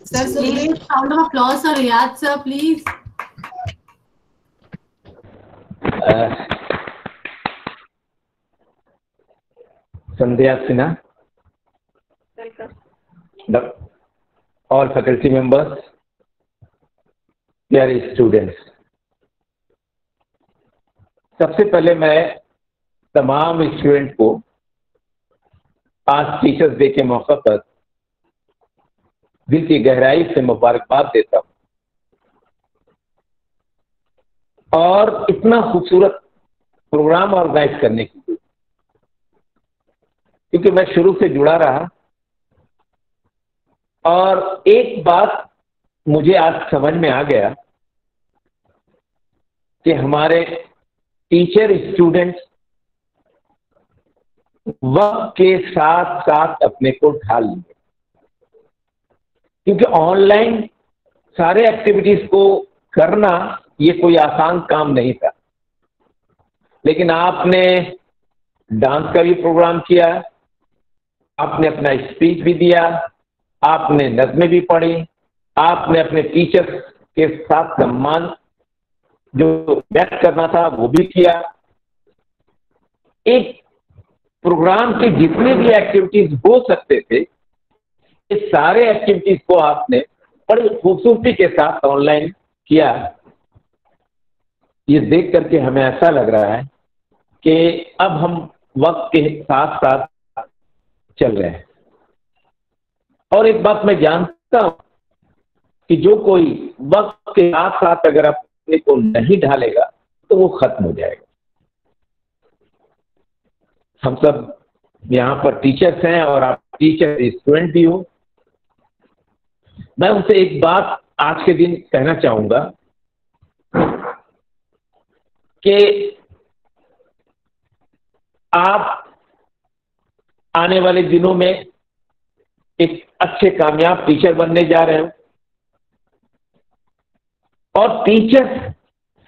Sir please sound of applause for Riyaz sir please. Sandhya Sinha, all faculty members, प्यारे स्टूडेंट्स, सबसे पहले मैं तमाम स्टूडेंट को आज टीचर्स डे के मौके पर दिल की गहराई से मुबारकबाद देता हूं। और इतना खूबसूरत प्रोग्राम ऑर्गेनाइज करने के लिए, क्योंकि मैं शुरू से जुड़ा रहा और एक बात मुझे आज समझ में आ गया कि हमारे टीचर स्टूडेंट्स वक्त के साथ साथ अपने को ढाल लिए, क्योंकि ऑनलाइन सारे एक्टिविटीज को करना ये कोई आसान काम नहीं था। लेकिन आपने डांस का भी प्रोग्राम किया, आपने अपना स्पीच भी दिया, आपने नज़्में भी पढ़ी, आपने अपने टीचर्स के साथ सम्मान जो व्यक्त करना था वो भी किया। एक प्रोग्राम के जितने भी एक्टिविटीज हो सकते थे, ये सारे एक्टिविटीज को आपने बड़ी खूबसूरती के साथ ऑनलाइन किया। ये देख करके हमें ऐसा लग रहा है कि अब हम वक्त के साथ साथ चल रहे हैं। और एक बात मैं जानता हूं कि जो कोई वक्त के साथ साथ अगर अपने को नहीं ढालेगा तो वो खत्म हो जाएगा। हम सब यहाँ पर टीचर्स हैं और आप टीचर स्टूडेंट भी हो। मैं उनसे एक बात आज के दिन कहना चाहूंगा कि आप आने वाले दिनों में एक अच्छे कामयाब टीचर बनने जा रहे हो। और टीचर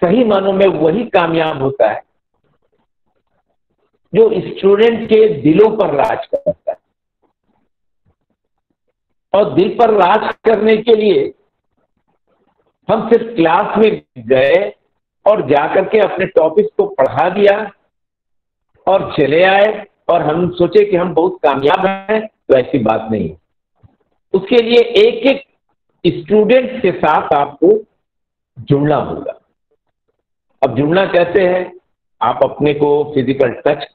सही मानों में वही कामयाब होता है जो स्टूडेंट के दिलों पर राज करता है। और दिल पर राज करने के लिए हम सिर्फ क्लास में गए और जाकर के अपने टॉपिक को पढ़ा दिया और चले आए और हम सोचे कि हम बहुत कामयाब हैं, तो ऐसी बात नहीं। उसके लिए एक एक स्टूडेंट के साथ आपको जुड़ना होगा। अब जुड़ना कैसे है? आप अपने को फिजिकल टच,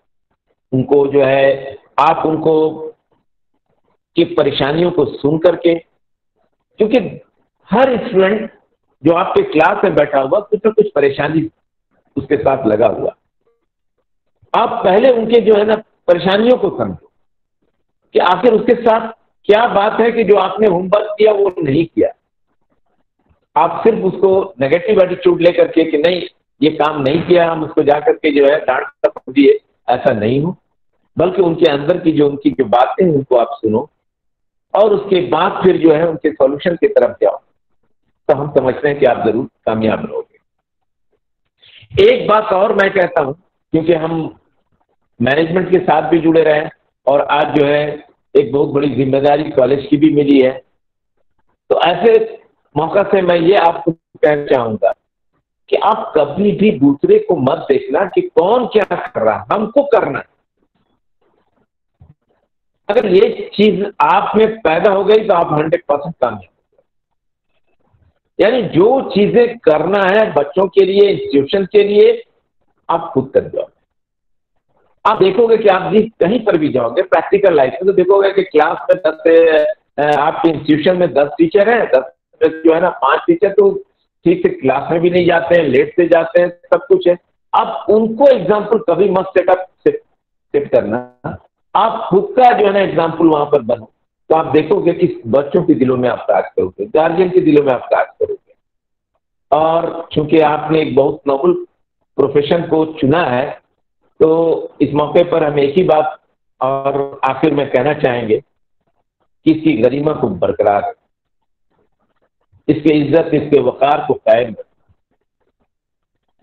उनको जो है आप उनको की परेशानियों को सुन करके, क्योंकि हर स्टूडेंट जो आपके क्लास में बैठा हुआ कुछ ना कुछ परेशानी उसके साथ लगा हुआ। आप पहले उनके जो है ना परेशानियों को समझो कि आखिर उसके साथ क्या बात है कि जो आपने होमवर्क किया वो नहीं किया। आप सिर्फ उसको नेगेटिव एटीट्यूड लेकर के कि नहीं ये काम नहीं किया, हम उसको जाकर के जो है डांट दिए, ऐसा नहीं हो। बल्कि उनके अंदर की जो उनकी जो बातें हैं उनको आप सुनो और उसके बाद फिर जो है उनके सॉल्यूशन की तरफ जाओ, तो हम समझते हैं कि आप जरूर कामयाब रहोगे। एक बात और मैं कहता हूं, क्योंकि हम मैनेजमेंट के साथ भी जुड़े रहे और आज जो है एक बहुत बड़ी जिम्मेदारी कॉलेज की भी मिली है, तो ऐसे मौका से मैं ये आपको कहना चाहूंगा कि आप कभी भी दूसरे को मत देखना कि कौन क्या कर रहा है, हमको करना है। अगर ये चीज आप में पैदा हो गई तो आप 100% कामयाब। यानी जो चीजें करना है बच्चों के लिए, इंस्टीट्यूशन के लिए, आप खुद कर जाओ। आप देखोगे कि आप जी कहीं पर भी जाओगे प्रैक्टिकल लाइफ में तो देखोगे कि क्लास में 10 आपके इंस्टीट्यूशन में 10 टीचर हैं, 10 जो है ना 5 टीचर तो ठीक से क्लास में भी नहीं जाते हैं, लेट से जाते हैं, सब कुछ है। आप उनको एग्जाम्पल कभी मत सेट करना, आप खुद का जो है ना एग्जाम्पल वहां पर बनो, तो आप देखोगे कि बच्चों के दिलों में आप राज करोगे, गार्जियन के दिलों में आप राज करोगे। और चूंकि आपने एक बहुत नोबल प्रोफेशन को चुना है, तो इस मौके पर हम एक ही बात और आखिर में कहना चाहेंगे कि इसकी गरिमा को बरकरार है, इसके इज्जत, इसके वकार को कायम है।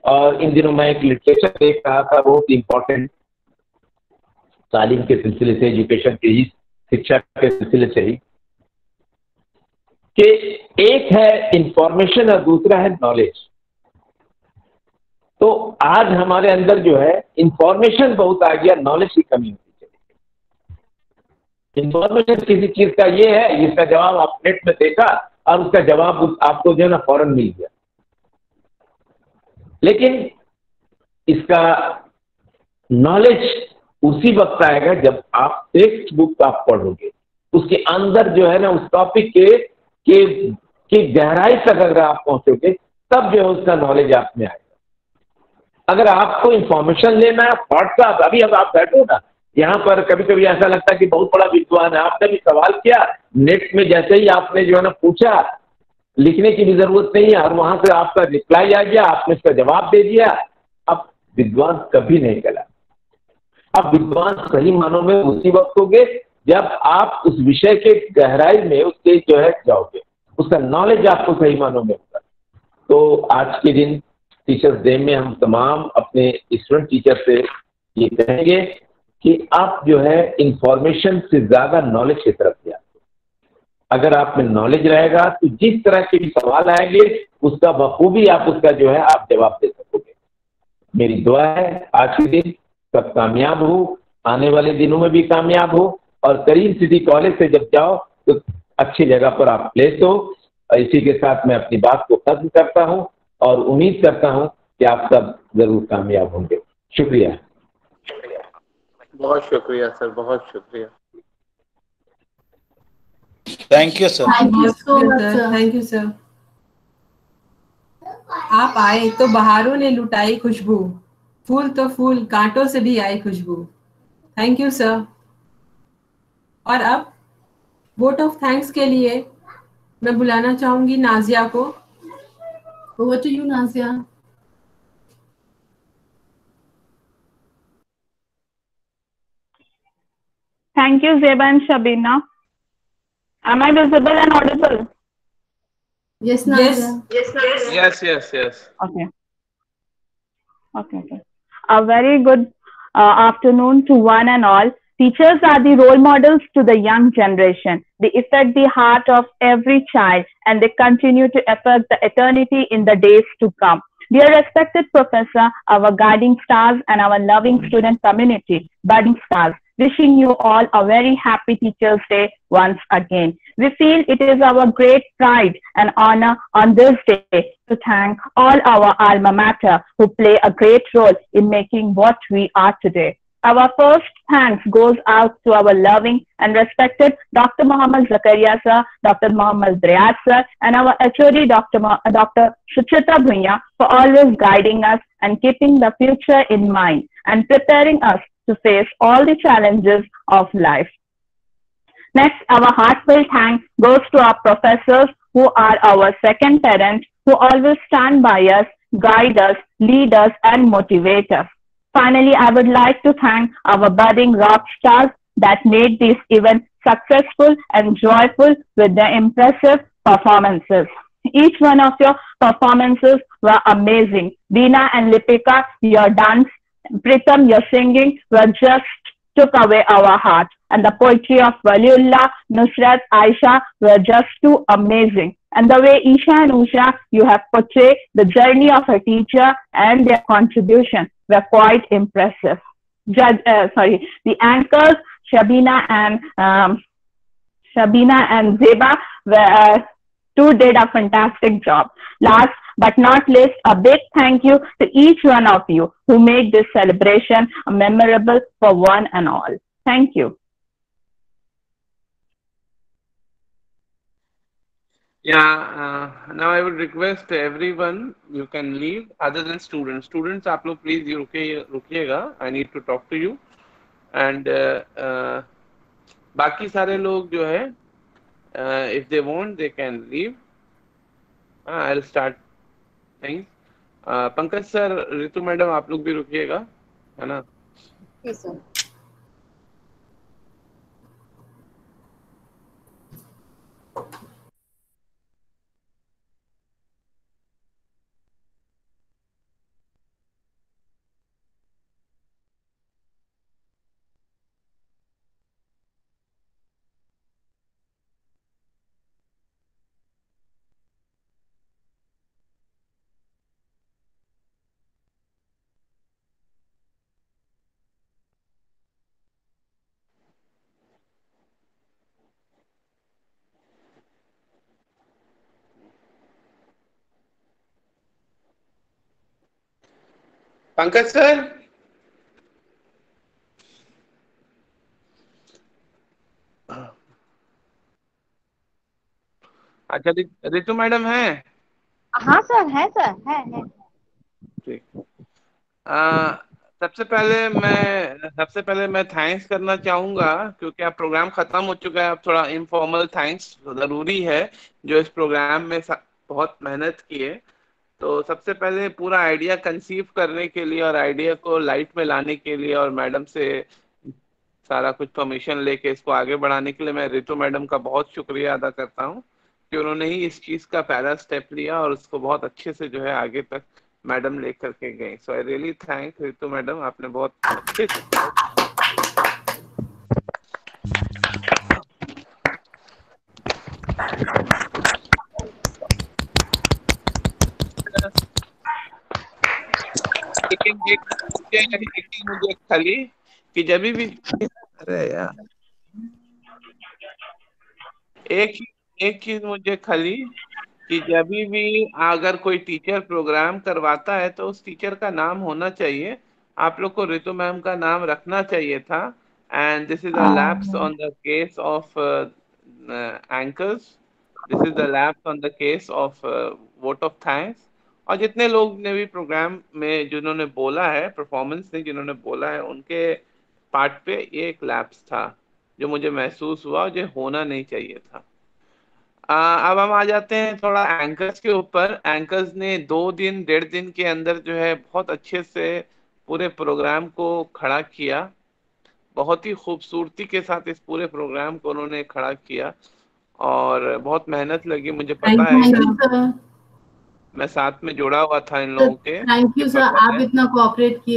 और इन दिनों मैं एक लिटरेचर देख रहा था, बहुत इंपॉर्टेंट, तालीम के सिलसिले से, एजुकेशन के ही, शिक्षा के सिलसिले से ही, कि एक है इंफॉर्मेशन और दूसरा है नॉलेज। तो आज हमारे अंदर जो है इंफॉर्मेशन बहुत आ गया, नॉलेज की कमी होती है। इंफॉर्मेशन किसी चीज का ये है, इसका जवाब आप नेट में देखा और उसका जवाब आपको जो है ना फौरन मिल गया, लेकिन इसका नॉलेज उसी वक्त आएगा जब आप टेक्स्ट बुक आप पढ़ोगे, उसके अंदर जो है ना उस टॉपिक के गहराई तक अगर आप पहुंचोगे, तब जो है उसका नॉलेज आप में आएगा। अगर आपको इंफॉर्मेशन लेना है व्हाट्सएप, अभी अब आप बैठो ना यहाँ पर, कभी कभी ऐसा लगता है कि बहुत बड़ा विद्वान है, आपने भी सवाल किया नेट में, जैसे ही आपने जो है ना पूछा, लिखने की भी जरूरत नहीं है और वहां से आपका रिप्लाई आ गया, आपने उसका जवाब दे दिया। अब विद्वान कभी नहीं गला। अब विद्वान सही मानों में उसी वक्त होगे जब आप उस विषय के गहराई में उसके जो है जाओगे, उसका नॉलेज आपको सही मानों में होगा। तो आज के दिन टीचर्स डे में हम तमाम अपने स्टूडेंट टीचर से ये कहेंगे कि आप जो है इंफॉर्मेशन से ज्यादा नॉलेज की तरफ जाए। अगर आप में नॉलेज रहेगा तो जिस तरह के भी सवाल आएंगे उसका बखूबी आप उसका जो है आप जवाब दे सकोगे। मेरी दुआ है आज के दिन सब कामयाब हो, आने वाले दिनों में भी कामयाब हो, और करीम सिटी कॉलेज से जब जाओ तो अच्छी जगह पर आप प्लेस हो। इसी के साथ मैं अपनी बात को खत्म करता हूं और उम्मीद करता हूं कि आप सब जरूर कामयाब होंगे। शुक्रिया, बहुत शुक्रिया सर, बहुत शुक्रिया। Thank you sir. Thank you so much, sir. Thank you sir. आप आए तो बहारों ने लुटाई खुशबू, फूल तो फूल कांटों से भी आई खुशबू। Thank you sir. और अब वोट ऑफ थैंक्स के लिए मैं बुलाना चाहूंगी नाजिया को। Over to you, Nazia. Thank you, Zeba and Shabina. Am I visible and audible? Yes, Nazia. Yes. Okay. A very good afternoon to one and all. Teachers are the role models to the young generation. They affect the heart of every child and they continue to affect the eternity in the days to come. Dear respected professor, our guiding stars and our loving student community, budding stars, wishing you all a very happy Teachers' Day once again. We feel it is our great pride and honor on this day to thank all our alma mater who play a great role in making what we are today. Our first thanks goes out to our loving and respected Dr. Mohammad Zakaria sir, Dr. Mohammad Riaz sir, and our HOD Dr. Suchita Bhuiya for always guiding us and keeping the future in mind and preparing us to face all the challenges of life. Next, our heartfelt thanks goes to our professors who are our second parents, who always stand by us, guide us, lead us, and motivate us. Finally, I would like to thank our budding rock stars that made this event successful and joyful with their impressive performances. Each one of your performances were amazing. Deena and Lipika, your dance, Pritam, your singing were just took away our heart. And the poetry of Waliullah, Nusrat, Aisha were just too amazing. And the way Isha and Usha, you have portrayed the journey of a teacher and their contribution were quite impressive. The anchors, Shabina and Zeba did a fantastic job. Last but not least, a big thank you to each one of you who made this celebration memorable for one and all. Thank you. Yeah, now I would request everyone, you can leave other than students. Students, आप लोग please रुकिएगा. I need to talk to you. And बाकी सारे लोग जो है, if they want, they can leave. I'll start things. Pankaj sir, Ritu madam, आप लोग भी रुकिएगा, है ना? Yes, sir. पंकज सर, अच्छा रितु मैडम है? हाँ सर, है सर, है। ठीक। सबसे पहले मैं थैंक्स करना चाहूंगा, क्योंकि अब प्रोग्राम खत्म हो चुका है। अब थोड़ा इनफॉर्मल थैंक्स जरूरी है, जो इस प्रोग्राम में बहुत मेहनत की है। तो सबसे पहले पूरा आइडिया कंसीव करने के लिए और आइडिया को लाइट में लाने के लिए और मैडम से सारा कुछ परमिशन लेके इसको आगे बढ़ाने के लिए मैं रितु मैडम का बहुत शुक्रिया अदा करता हूँ कि उन्होंने ही इस चीज का पहला स्टेप लिया और उसको बहुत अच्छे से जो है आगे तक मैडम लेकर के गई। So I really thank Ritu madam, आपने बहुत अच्छे से मुझे खाली कि जब भी अरे यार एक चीज मुझे खाली कि जब भी अगर कोई टीचर प्रोग्राम करवाता है तो उस टीचर का नाम होना चाहिए। आप लोग को रितु मैम का नाम रखना चाहिए था। And this is a lapse on the case of anchors, this is the lapse on the case of vote of thanks. और जितने लोग ने भी प्रोग्राम में जिन्होंने बोला है, परफॉर्मेंस ने जिन्होंने बोला है, उनके पार्ट पे ये एक लैप्स था जो मुझे महसूस हुआ, जो होना नहीं चाहिए था। अब हम आ जाते हैं थोड़ा एंकर्स के ऊपर। एंकर्स ने 1.5 दिन के अंदर जो है बहुत अच्छे से पूरे प्रोग्राम को खड़ा किया। बहुत ही खूबसूरती के साथ इस पूरे प्रोग्राम को उन्होंने खड़ा किया और बहुत मेहनत लगी। मुझे पता है मैं साथ में जुड़ा हुआ था इन लोगों के। थैंक यू सर, आप इतना कोऑपरेट किए।